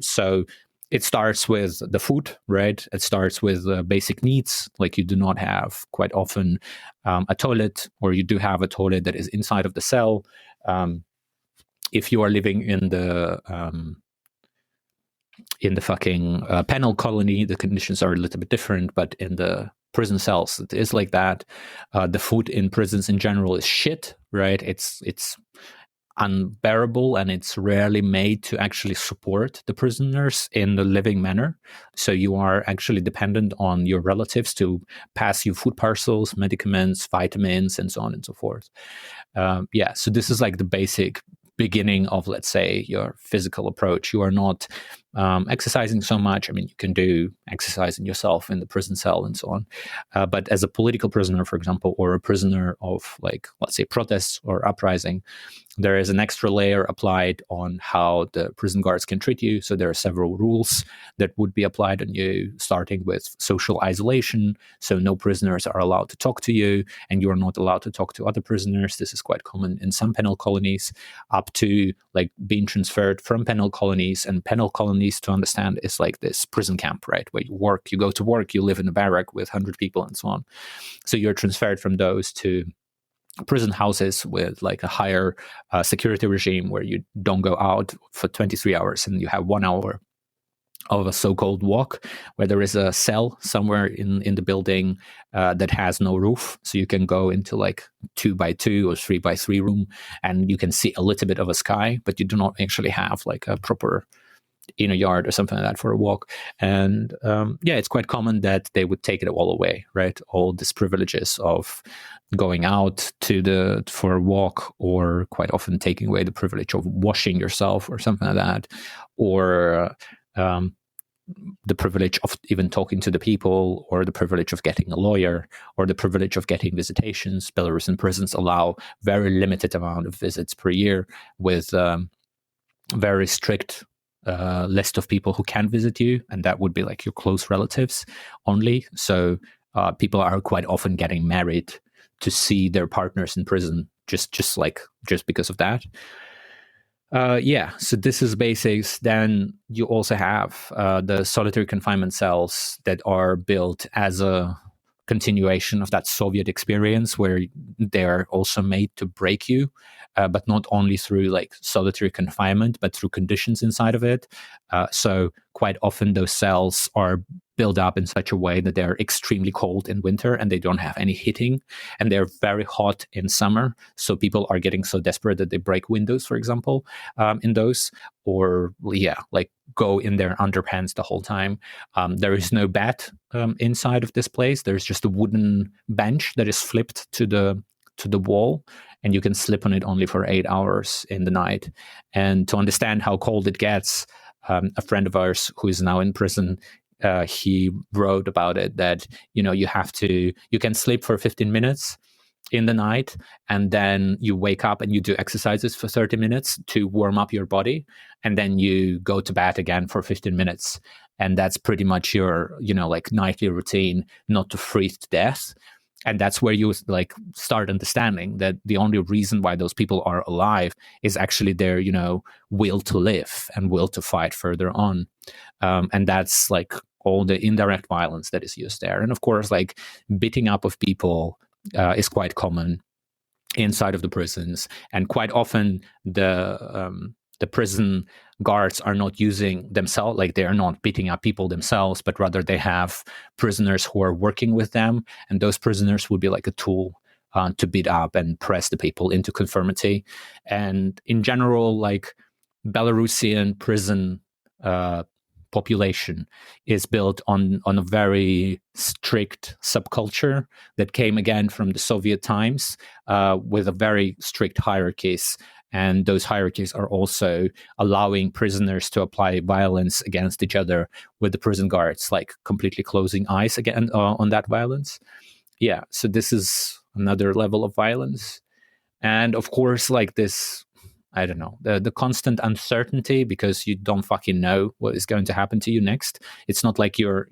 So it starts with the food, right? It starts with basic needs, like you do not have quite often a toilet, or you do have a toilet that is inside of the cell. If you are living in the fucking penal colony, the conditions are a little bit different, but in the prison cells, it is like that. The food in prisons in general is shit, right? It's unbearable, and it's rarely made to actually support the prisoners in the living manner. So you are actually dependent on your relatives to pass you food parcels, medicaments, vitamins, and so on and so forth. So this is like the basic beginning of, let's say, your physical approach. You are not exercising so much. I mean, you can do exercising yourself in the prison cell and so on. But as a political prisoner, for example, or a prisoner of, like, let's say, protests or uprising, there is an extra layer applied on how the prison guards can treat you. So there are several rules that would be applied on you, starting with social isolation. So no prisoners are allowed to talk to you, and you are not allowed to talk to other prisoners. This is quite common in some penal colonies, up to like being transferred from penal colonies. And penal colonies needs to understand is like this prison camp, right? Where you work, you go to work, you live in a barrack with 100 people and so on. So you're transferred from those to prison houses with like a higher security regime where you don't go out for 23 hours and you have 1 hour of a so-called walk, where there is a cell somewhere in the building that has no roof, so you can go into like 2x2 or 3x3 room, and you can see a little bit of a sky, but you do not actually have like a proper in a yard or something like that for a walk. And it's quite common that they would take it all away, right? All these privileges of going out for a walk, or quite often taking away the privilege of washing yourself or something like that, or the privilege of even talking to the people, or the privilege of getting a lawyer, or the privilege of getting visitations. Belarusian prisons allow very limited amount of visits per year, with very strict list of people who can visit you, and that would be like your close relatives only. So people are quite often getting married to see their partners in prison, just because of that. So this is basics. Then you also have the solitary confinement cells that are built as a continuation of that Soviet experience, where they're also made to break you, but not only through like solitary confinement, but through conditions inside of it. So quite often those cells are built up in such a way that they're extremely cold in winter and they don't have any heating, and they're very hot in summer. So people are getting so desperate that they break windows, for example, in those, or like go in their underpants the whole time. There is no bed inside of this place. There's just a wooden bench that is flipped to the wall, and you can sleep on it only for 8 hours in the night. And to understand how cold it gets, a friend of ours who is now in prison, he wrote about it, that you can sleep for 15 minutes in the night, and then you wake up and you do exercises for 30 minutes to warm up your body, and then you go to bed again for 15 minutes, and that's pretty much your like nightly routine, not to freeze to death. And that's where you like start understanding that the only reason why those people are alive is actually their will to live and will to fight further on. And that's like all the indirect violence that is used there. And of course, like beating up of people is quite common inside of the prisons, and quite often the prison guards are not using themselves, like they are not beating up people themselves, but rather they have prisoners who are working with them, and those prisoners would be like a tool to beat up and press the people into conformity. And in general, like Belarusian prison population is built on a very strict subculture that came again from the Soviet times, with a very strict hierarchies. And those hierarchies are also allowing prisoners to apply violence against each other, with the prison guards like completely closing eyes again on that violence. Yeah, so this is another level of violence. And of course, like this, I don't know, the constant uncertainty, because you don't fucking know what is going to happen to you next. It's not like you're,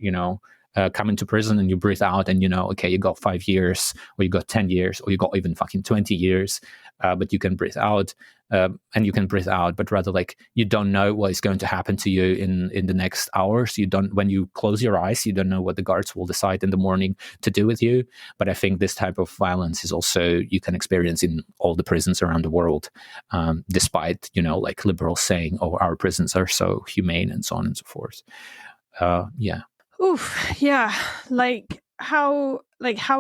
come into prison and you breathe out and okay, you got 5 years, or you got 10 years, or you got even fucking 20 years, but you can breathe out, and you can breathe out, but rather like you don't know what is going to happen to you in the next hours. When you close your eyes, you don't know what the guards will decide in the morning to do with you. But I think this type of violence is also, you can experience in all the prisons around the world, despite, like liberals saying, oh, our prisons are so humane and so on and so forth. Yeah. Oof, yeah. Like how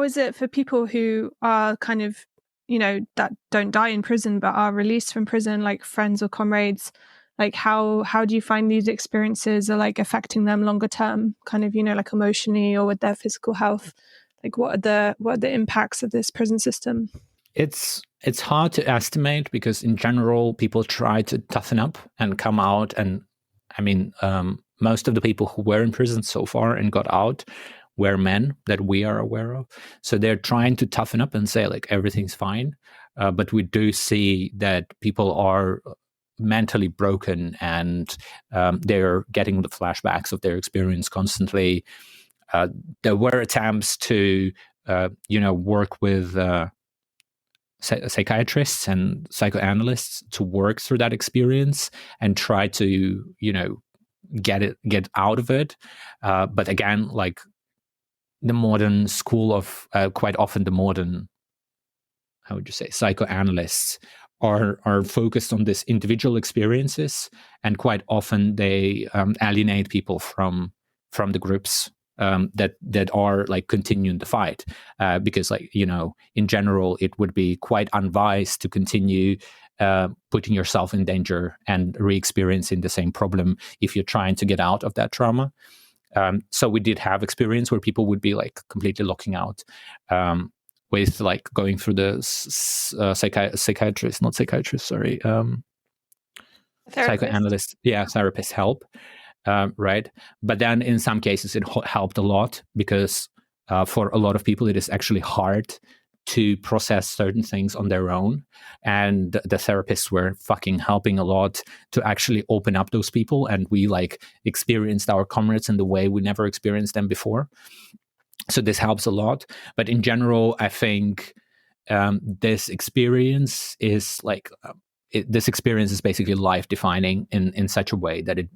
is it for people who are kind of, that don't die in prison but are released from prison, like friends or comrades? Like how do you find these experiences are like affecting them longer term, kind of, like emotionally or with their physical health? Like what are the impacts of this prison system? It's hard to estimate, because in general people try to toughen up and come out, and I mean, most of the people who were in prison so far and got out were men that we are aware of. So they're trying to toughen up and say like everything's fine. But we do see that people are mentally broken, and they're getting the flashbacks of their experience constantly. There were attempts to, work with psychiatrists and psychoanalysts to work through that experience and try to, get out of it. But again, like the modern school of quite often the modern, how would you say, psychoanalysts are focused on this individual experiences, and quite often they alienate people from the groups that are like continuing the fight, because like, you know, in general it would be quite unwise to continue putting yourself in danger and re-experiencing the same problem if you're trying to get out of that trauma. So we did have experience where people would be like completely locking out, with like going through the psychoanalyst, therapist help, right? But then in some cases it helped a lot, because for a lot of people it is actually hard to process certain things on their own, and the therapists were fucking helping a lot to actually open up those people, and we like experienced our comrades in the way we never experienced them before. So this helps a lot. But in general, I think this experience is like this experience is basically life defining in such a way that it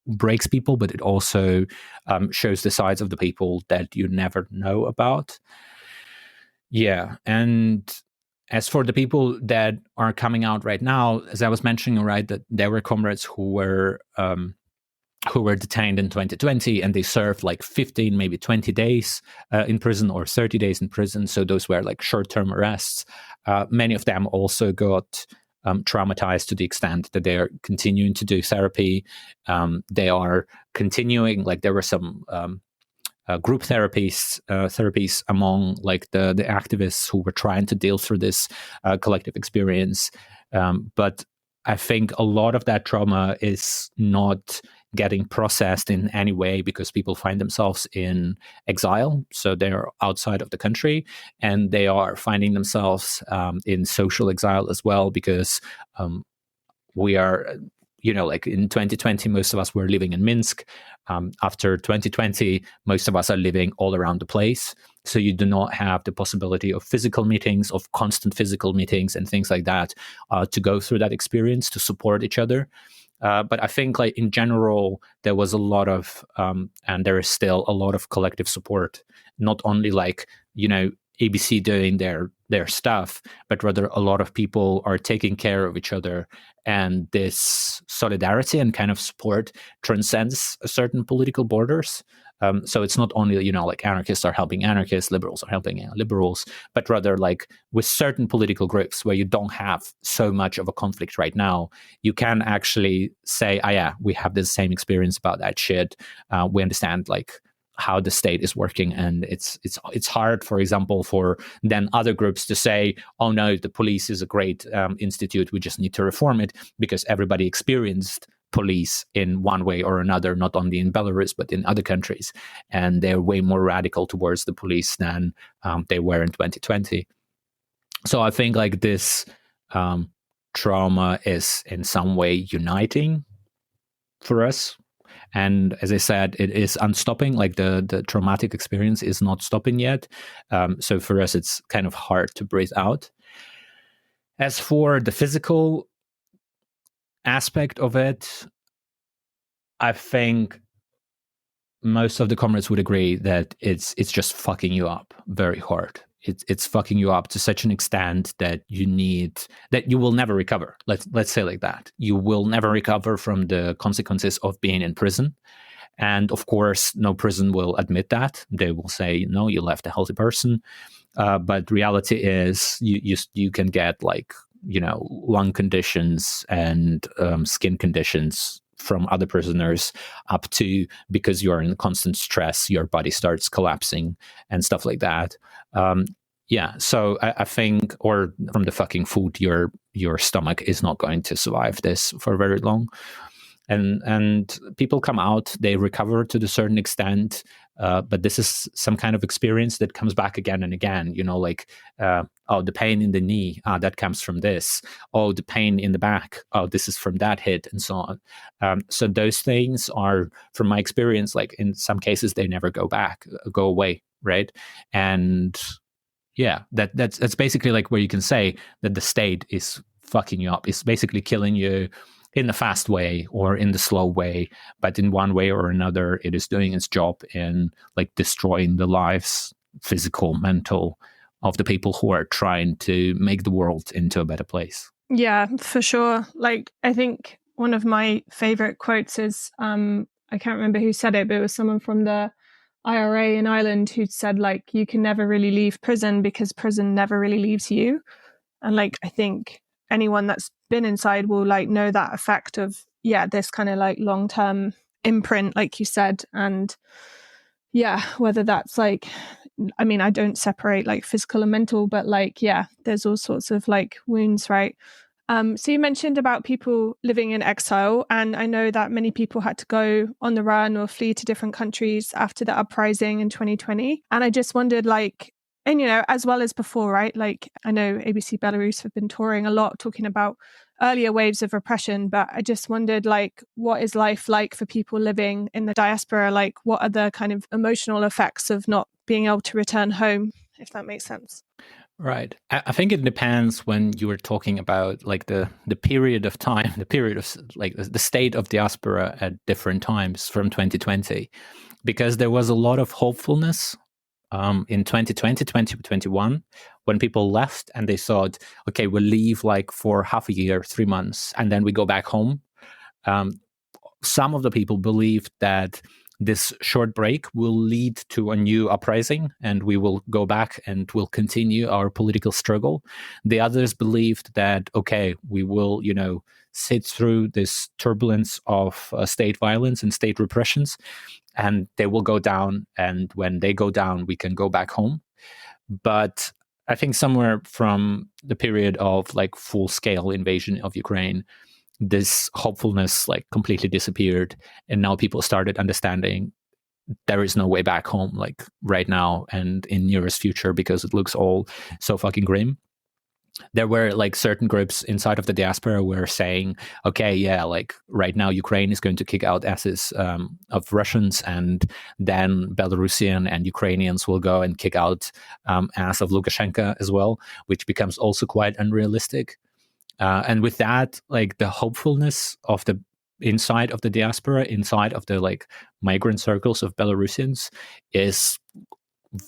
breaks people, but it also shows the sides of the people that you never know about. Yeah. And as for the people that are coming out right now, as I was mentioning, right, that there were comrades who were detained in 2020, and they served like 15, maybe 20 days in prison, or 30 days in prison. So those were like short-term arrests. Many of them also got traumatized to the extent that they are continuing to do therapy. They are continuing, like there were some group therapies among like the activists who were trying to deal through this collective experience. But I think a lot of that trauma is not getting processed in any way, because people find themselves in exile. So they're outside of the country, and they are finding themselves in social exile as well, because we are, you know, like in 2020, most of us were living in Minsk. After 2020, most of us are living all around the place. So you do not have the possibility of physical meetings, of constant physical meetings and things like that, to go through that experience, to support each other. But I think like in general, there was a lot of, and there is still a lot of collective support, not only like, you know, ABC doing their stuff, but rather a lot of people are taking care of each other. And this solidarity and kind of support transcends certain political borders. So it's not only, you know, like anarchists are helping anarchists, liberals are helping liberals, but rather like with certain political groups where you don't have so much of a conflict right now, you can actually say, oh yeah, we have the same experience about that shit. We understand like how the state is working, and it's hard, for example, for then other groups to say, oh no, the police is a great institute, we just need to reform it, because everybody experienced police in one way or another, not only in Belarus but in other countries, and they're way more radical towards the police than they were in 2020. So I think like this trauma is in some way uniting for us. And as I said, it is unstopping. Like the traumatic experience is not stopping yet. So for us, it's kind of hard to breathe out. As for the physical aspect of it, I think most of the comrades would agree that it's just fucking you up very hard. It's fucking you up to such an extent that you will never recover. Let's say like that. You will never recover from the consequences of being in prison. And of course, no prison will admit that. They will say, no, you left a healthy person. But reality is you can get like, you know, lung conditions and skin conditions from other prisoners, up to, because you're in constant stress, your body starts collapsing and stuff like that. Yeah, so I think, or from the fucking food, your stomach is not going to survive this for very long. And people come out, they recover to a certain extent, but this is some kind of experience that comes back again and again. You know, like, oh, the pain in the knee, that comes from this. Oh, the pain in the back, oh, this is from that hit, and so on. So those things are, from my experience, like in some cases, they never go away, right? And yeah, that's basically like where you can say that the state is fucking you up. It's basically killing you. in the fast way or in the slow way, but in one way or another, it is doing its job in like destroying the lives, physical, mental, of the people who are trying to make the world into a better place. Yeah, for sure. Like, I think one of my favorite quotes is, I can't remember who said it, but it was someone from the IRA in Ireland who said, like, you can never really leave prison because prison never really leaves you. And like, I think anyone that's been inside will like know that effect of, yeah, this kind of like long-term imprint, like you said. And yeah, whether that's like, I mean, I don't separate like physical and mental, but like, yeah, there's all sorts of like wounds, right? So you mentioned about people living in exile, and I know that many people had to go on the run or flee to different countries after the uprising in 2020. And I just wondered, like, and you know, as well as before, right? Like, I know ABC Belarus have been touring a lot, talking about earlier waves of repression, but I just wondered, like, what is life like for people living in the diaspora? Like, what are the kind of emotional effects of not being able to return home, if that makes sense? Right. I think it depends when you were talking about like the period of time, the period of like the state of diaspora at different times from 2020, because there was a lot of hopefulness in 2020, 2021, when people left and they thought, okay, we'll leave like for half a year, 3 months, and then we go back home. Some of the people believed that this short break will lead to a new uprising and we will go back and we'll continue our political struggle. The others believed that, okay, we will, sit through this turbulence of state violence and state repressions, and they will go down. And when they go down, we can go back home. But I think somewhere from the period of like full scale invasion of Ukraine, this hopefulness like completely disappeared, and now people started understanding there is no way back home like right now and in nearest future, because it looks all so fucking grim. There were like certain groups inside of the diaspora were saying, okay, yeah, like right now Ukraine is going to kick out asses of Russians, and then Belarusian and Ukrainians will go and kick out ass of Lukashenko as well, which becomes also quite unrealistic. And with that, like the hopefulness of the inside of the diaspora, inside of the like migrant circles of Belarusians is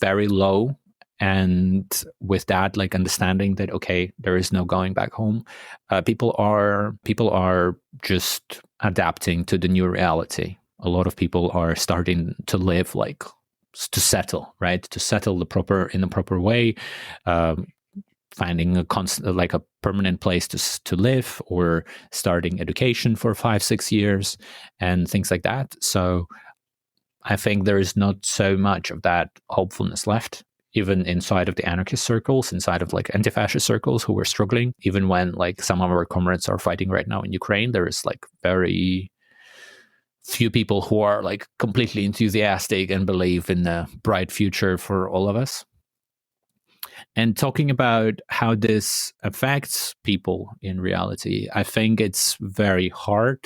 very low. And with that, like understanding that, okay, there is no going back home, people are just adapting to the new reality. A lot of people are starting to live like to settle, right? To settle in the proper way. Finding a constant, like a permanent place to live, or starting education for 5-6 years and things like that. So I think there is not so much of that hopefulness left, even inside of the anarchist circles, inside of like anti-fascist circles who were struggling. Even when like some of our comrades are fighting right now in Ukraine, there is like very few people who are like completely enthusiastic and believe in a bright future for all of us. And talking about how this affects people in reality, I think it's very hard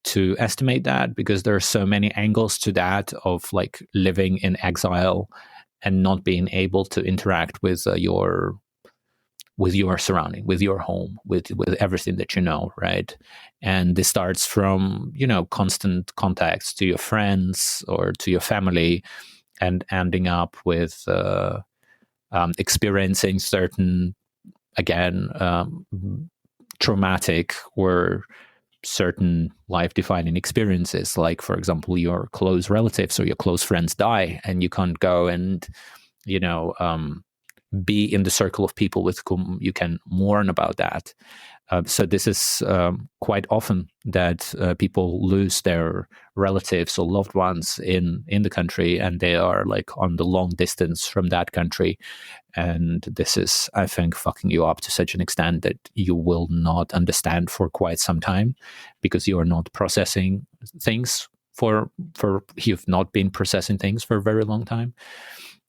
to estimate that, because there are so many angles to that of like living in exile and not being able to interact with your surrounding, with your home, with everything that you know, right? And this starts from, constant contacts to your friends or to your family, and ending up with experiencing certain, again, traumatic or certain life-defining experiences, like, for example, your close relatives or your close friends die, and you can't go and, be in the circle of people with whom you can mourn about that. So this is quite often that people lose their relatives or loved ones in the country, and they are like on the long distance from that country. And this is, I think, fucking you up to such an extent that you will not understand for quite some time, because you are not processing things for you've not been processing things for a very long time.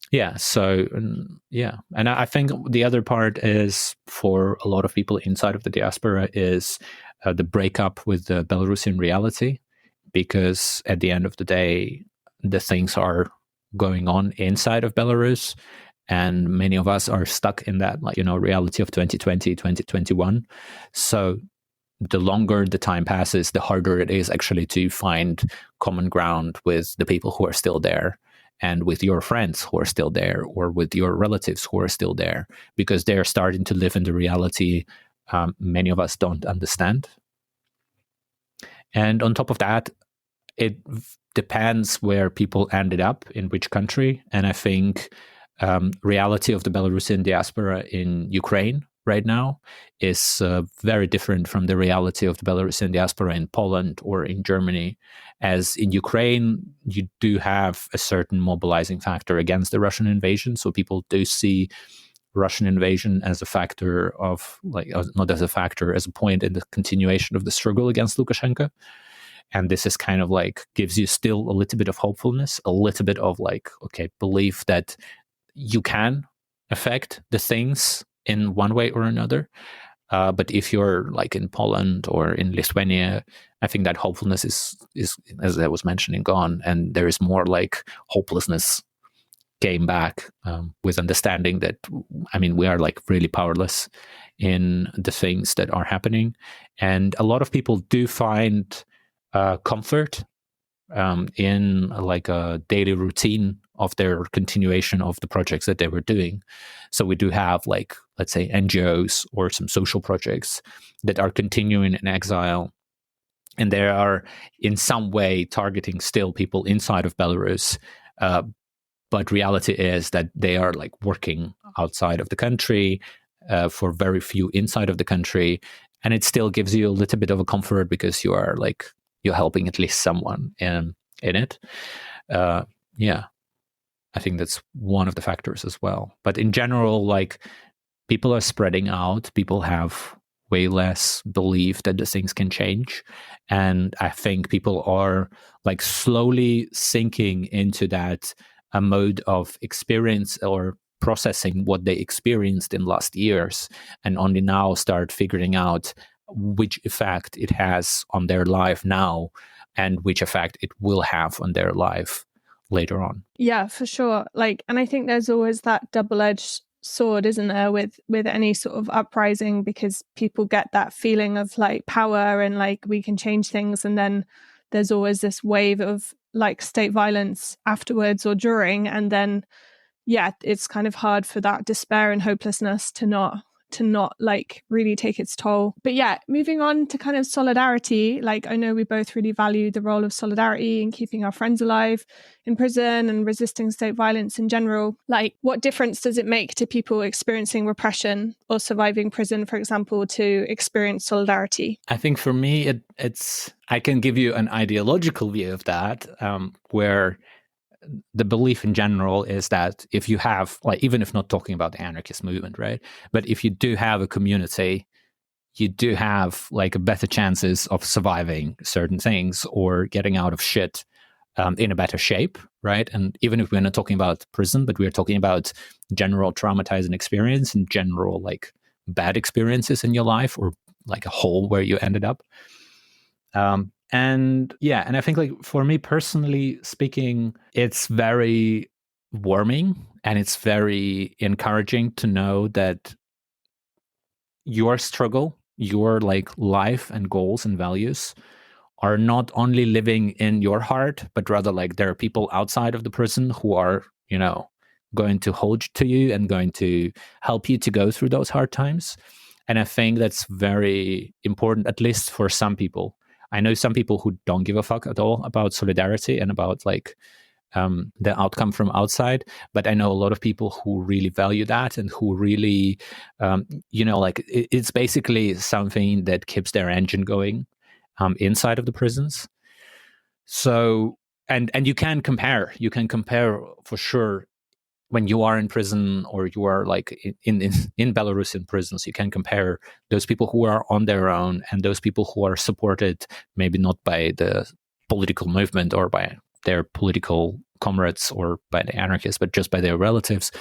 Yeah. So, yeah. And I think the other part is, for a lot of people inside of the diaspora, is the breakup with the Belarusian reality, because at the end of the day, the things are going on inside of Belarus, and many of us are stuck in that, reality of 2020, 2021. So the longer the time passes, the harder it is actually to find common ground with the people who are still there, and with your friends who are still there, or with your relatives who are still there, because they're starting to live in the reality many of us don't understand. And on top of that, it depends where people ended up, in which country. And I think reality of the Belarusian diaspora in Ukraine right now is very different from the reality of the Belarusian diaspora in Poland or in Germany. As in Ukraine, you do have a certain mobilizing factor against the Russian invasion. So people do see Russian invasion as a factor of, like, not as a factor, as a point in the continuation of the struggle against Lukashenko. And this is kind of like gives you still a little bit of hopefulness, a little bit of like, okay, belief that you can affect the things in one way or another. But if you're like in Poland or in Lithuania, I think that hopefulness is, as I was mentioning, gone. And there is more like hopelessness came back with understanding that, I mean, we are like really powerless in the things that are happening. And a lot of people do find comfort in like a daily routine of their continuation of the projects that they were doing. So we do have, like, let's say, NGOs or some social projects that are continuing in exile, and they are in some way targeting still people inside of Belarus. But reality is that they are like working outside of the country for very few inside of the country. And it still gives you a little bit of a comfort because you are like, you're helping at least someone in it. Yeah, I think that's one of the factors as well. But in general, like, people are spreading out. People have way less belief that the things can change. And I think people are like slowly sinking into that a mode of experience or processing what they experienced in last years, and only now start figuring out which effect it has on their life now and which effect it will have on their life later on. Yeah, for sure. Like, and I think there's always that double-edged sword, isn't there, with any sort of uprising, because people get that feeling of like power and like we can change things, and then there's always this wave of like state violence afterwards or during, and then yeah, it's kind of hard for that despair and hopelessness to not like really take its toll. But yeah, moving on to kind of solidarity, like I know we both really value the role of solidarity in keeping our friends alive in prison and resisting state violence in general. Like, what difference does it make to people experiencing repression or surviving prison, for example, to experience solidarity? I think for me, it's I can give you an ideological view of that, where the belief in general is that if you have, like, even if not talking about the anarchist movement, right? But if you do have a community, you do have like a better chances of surviving certain things or getting out of shit in a better shape, right? And even if we're not talking about prison, but we're talking about general traumatizing experience and general like bad experiences in your life, or like a hole where you ended up. And yeah, and I think, like, for me personally speaking, it's very warming and it's very encouraging to know that your struggle, your like life and goals and values are not only living in your heart, but rather like there are people outside of the prison who are, you know, going to hold to you and going to help you to go through those hard times. And I think that's very important, at least for some people. I know some people who don't give a fuck at all about solidarity and about like the outcome from outside, but I know a lot of people who really value that and who really, you know, like it's basically something that keeps their engine going inside of the prisons. So, and you can compare for sure. When you are in prison or you are like in Belarusian prisons, you can compare those people who are on their own and those people who are supported, maybe not by the political movement or by their political comrades or by the anarchists, but just by their relatives.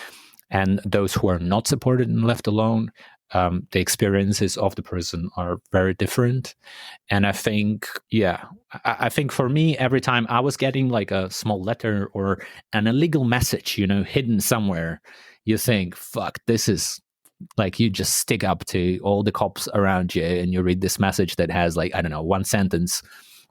And those who are not supported and left alone, the experiences of the prison are very different. And I think, yeah, I think for me, every time I was getting like a small letter or an illegal message, you know, hidden somewhere, you think, fuck, this is like you just stick up to all the cops around you and you read this message that has like, I don't know, one sentence,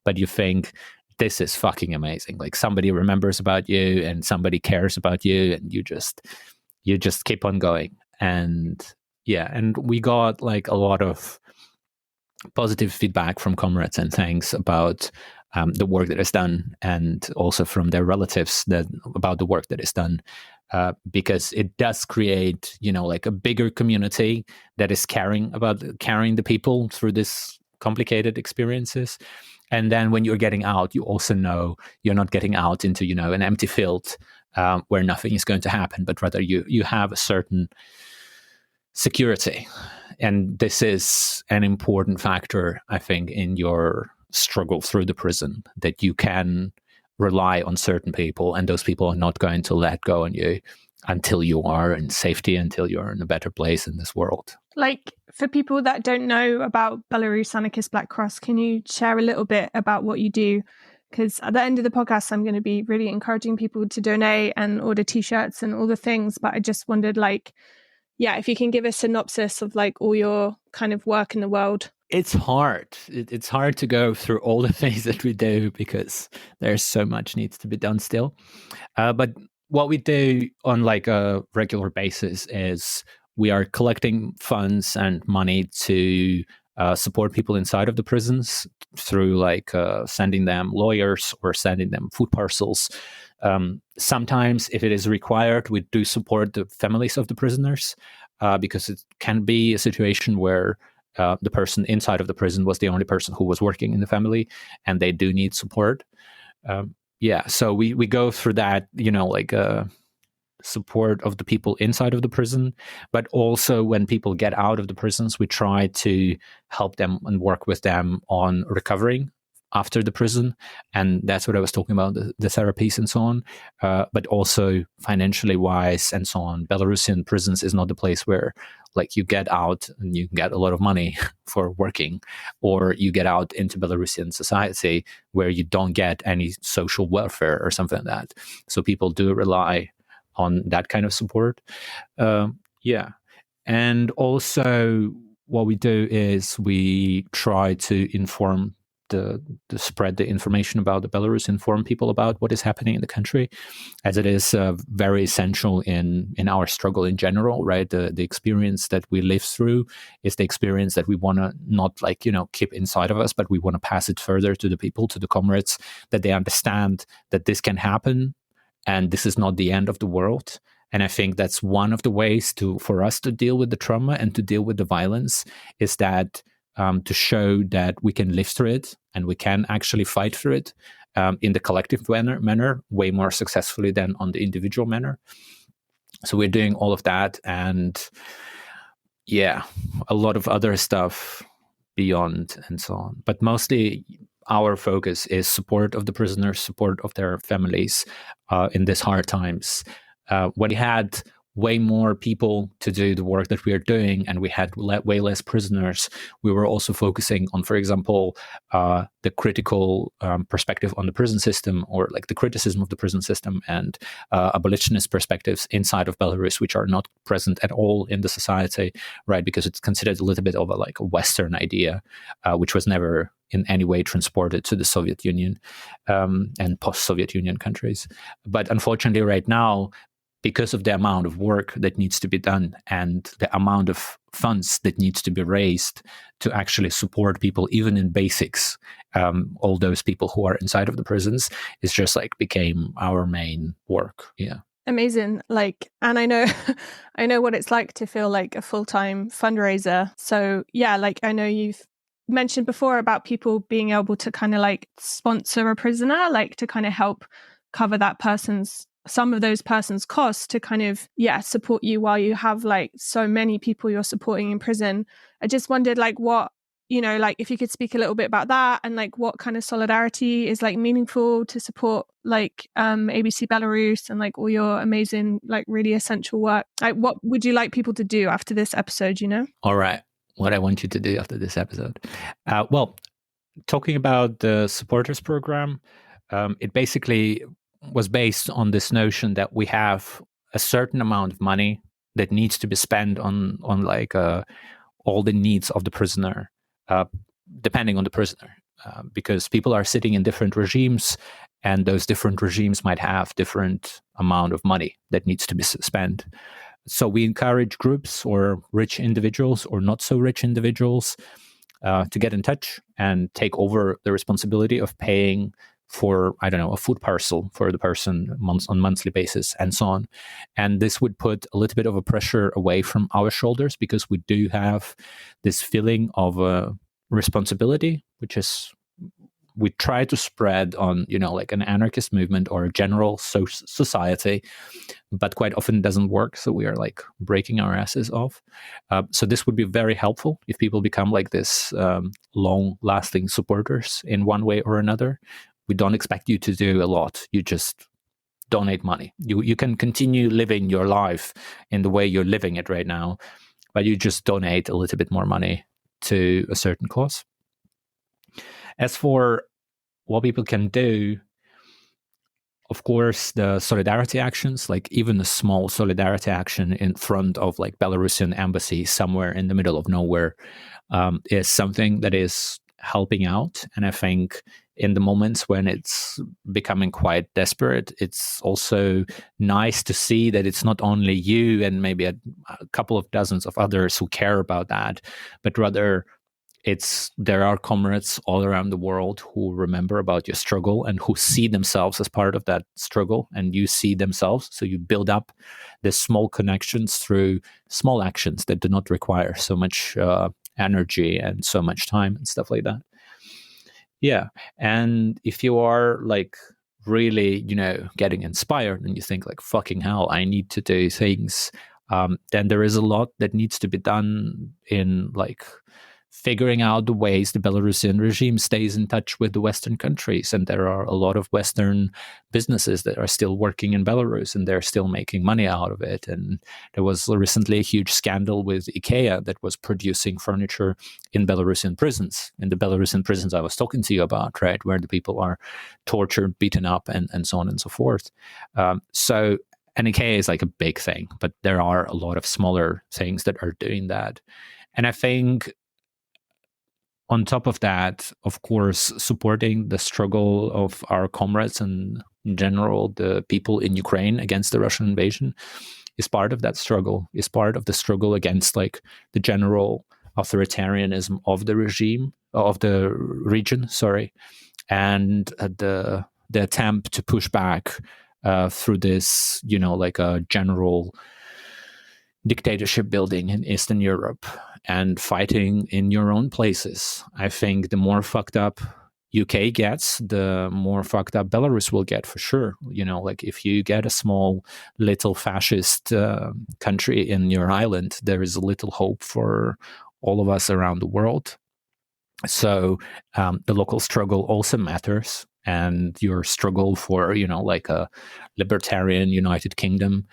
but you think this is fucking amazing. Like somebody remembers about you and somebody cares about you, and you just keep on going. And yeah, and we got like a lot of positive feedback from comrades and thanks about the work that is done, and also from their relatives about the work that is done, because it does create, like a bigger community that is carrying the people through this complicated experiences. And then when you're getting out, you also know you're not getting out into, an empty field where nothing is going to happen, but rather you have a certain security. And this is an important factor, I think, in your struggle through the prison, that you can rely on certain people, and those people are not going to let go on you until you are in safety, until you're in a better place in this world. Like, for people that don't know about Belarus Anarchist Black Cross, can you share a little bit about what you do? Because at the end of the podcast, I'm going to be really encouraging people to donate and order t-shirts and all the things. But I just wondered, if you can give a synopsis of like all your kind of work in the world. It's hard. It's hard to go through all the things that we do because there's so much needs to be done still. But what we do on like a regular basis is we are collecting funds and money to support people inside of the prisons through like sending them lawyers or sending them food parcels. Sometimes, if it is required, we do support the families of the prisoners because it can be a situation where the person inside of the prison was the only person who was working in the family, and they do need support. So we go through that, support of the people inside of the prison, but also when people get out of the prisons, we try to help them and work with them on recovering after the prison. And that's what I was talking about, the therapies and so on, but also financially wise and so on. Belarusian prisons is not the place where like you get out and you can get a lot of money for working, or you get out into Belarusian society where you don't get any social welfare or something like that. So people do rely on that kind of support. And also what we do is we try to inform the spread the information about the Belarus, inform people about what is happening in the country, as it is very essential in our struggle in general, right? The experience that we live through is the experience that we want to not keep inside of us, but we want to pass it further to the people, to the comrades, that they understand that this can happen and this is not the end of the world. And I think that's one of the ways for us to deal with the trauma and to deal with the violence, is that to show that we can live through it and we can actually fight through it in the collective manner way more successfully than on the individual manner. So we're doing all of that, and a lot of other stuff beyond and so on. But mostly our focus is support of the prisoners, support of their families in these hard times. When we had way more people to do the work that we are doing, and we had way less prisoners, we were also focusing on, for example, the critical perspective on the prison system, or like the criticism of the prison system, and abolitionist perspectives inside of Belarus, which are not present at all in the society, right? Because it's considered a little bit of a Western idea, which was never in any way transported to the Soviet Union and post-Soviet Union countries. But unfortunately, right now, because of the amount of work that needs to be done and the amount of funds that needs to be raised to actually support people, even in basics, all those people who are inside of the prisons, is just became our main work. Yeah. Amazing. And I know, I know what it's like to feel like a full-time fundraiser. So I know you've mentioned before about people being able to kind of sponsor a prisoner, to kind of help cover some of those person's costs to kind of, support you while you have so many people you're supporting in prison. I just wondered what, if you could speak a little bit about that, and what kind of solidarity is meaningful to support ABC Belarus and all your amazing, really essential work. What would you like people to do after this episode, All right. What I want you to do after this episode. Well, talking about the supporters program, it basically was based on this notion that we have a certain amount of money that needs to be spent on like all the needs of the prisoner, depending on the prisoner, because people are sitting in different regimes, and those different regimes might have different amount of money that needs to be spent. So we encourage groups or rich individuals or not so rich individuals to get in touch and take over the responsibility of paying for, I don't know, a food parcel for the person on monthly basis and so on. And this would put a little bit of a pressure away from our shoulders, because we do have this feeling of responsibility, which is we try to spread on, like an anarchist movement or a general society, but quite often it doesn't work. So we are like breaking our asses off. So this would be very helpful if people become like this long-lasting supporters in one way or another. We don't expect you to do a lot. You just donate money. You can continue living your life in the way you're living it right now, but you just donate a little bit more money to a certain cause. As for what people can do, of course, the solidarity actions, like even a small solidarity action in front of like Belarusian embassy somewhere in the middle of nowhere, is something that is helping out. And I think in the moments when it's becoming quite desperate, it's also nice to see that it's not only you and maybe a couple of dozens of others who care about that, but rather there are comrades all around the world who remember about your struggle and who see themselves as part of that struggle, and you see themselves. So you build up the small connections through small actions that do not require so much energy and so much time and stuff like that. Yeah. And if you are like really, getting inspired and you think like, fucking hell, I need to do things, then there is a lot that needs to be done in like figuring out the ways the Belarusian regime stays in touch with the Western countries. And there are a lot of Western businesses that are still working in Belarus, and they're still making money out of it. And there was recently a huge scandal with IKEA that was producing furniture in Belarusian prisons, in the Belarusian prisons I was talking to you about, right, where the people are tortured, beaten up, and so on and so forth. And IKEA is like a big thing, but there are a lot of smaller things that are doing that. And I think on top of that, of course, supporting the struggle of our comrades and in general, the people in Ukraine against the Russian invasion is part of that struggle, is part of the struggle against like the general authoritarianism of the regime, of the region, and the attempt to push back through this, like a general dictatorship building in Eastern Europe and fighting in your own places. I think the more fucked up UK gets, the more fucked up Belarus will get for sure. Like if you get a small little fascist country in your island, there is a little hope for all of us around the world. So the local struggle also matters. And your struggle for, like a libertarian United Kingdom,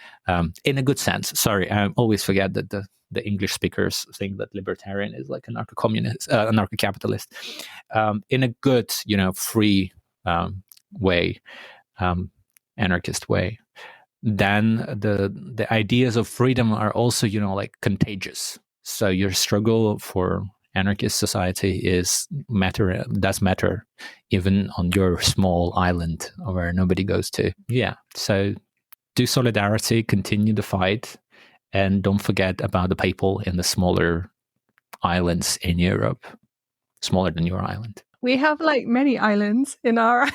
in a good sense. Sorry, I always forget that the English speakers think that libertarian is like anarcho-communist, anarcho-capitalist. In a good, free way, anarchist way. Then the ideas of freedom are also, like contagious. So your struggle for anarchist society does matter even on your small island where nobody goes to. Yeah. So do solidarity, continue the fight, and don't forget about the people in the smaller islands in Europe, smaller than your island. We have like many islands in our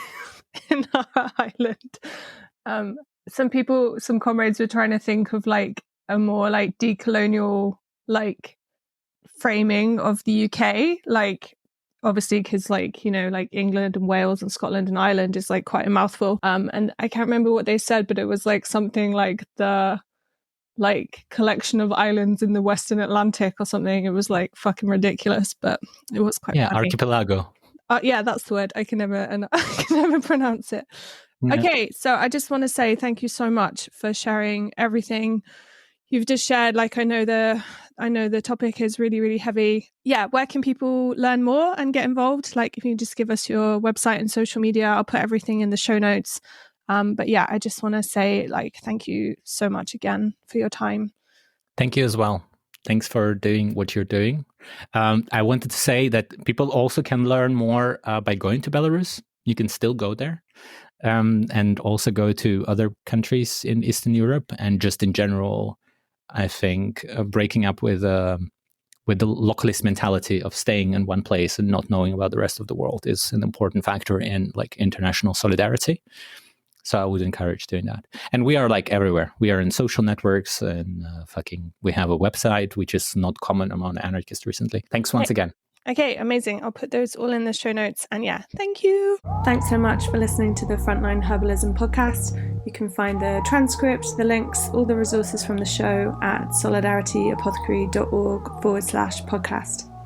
island. Some comrades were trying to think of like a more like decolonial like framing of the UK, like obviously because like like England and Wales and Scotland and Ireland is like quite a mouthful, and I can't remember what they said, but it was like something like the like collection of islands in the Western Atlantic or something. It was like fucking ridiculous, but it was quite funny. Archipelago. Yeah, that's the word. I can never pronounce it. Yeah. Okay, so I just want to say thank you so much for sharing everything you've just shared. Like I know the topic is really, really heavy. Yeah, where can people learn more and get involved? Like if you just give us your website and social media, I'll put everything in the show notes. But yeah, I just want to say like thank you so much again for your time. Thank you as well. Thanks for doing what you're doing. I wanted to say that people also can learn more by going to Belarus. You can still go there, and also go to other countries in Eastern Europe. And just in general, I think breaking up with the localist mentality of staying in one place and not knowing about the rest of the world is an important factor in like international solidarity. So I would encourage doing that. And we are like everywhere. We are in social networks and we have a website, which is not common among anarchists recently. Thanks once again. Okay, amazing. I'll put those all in the show notes. And yeah, thank you. Thanks so much for listening to the Frontline Herbalism Podcast. You can find the transcript, the links, all the resources from the show at solidarityapothecary.org/podcast.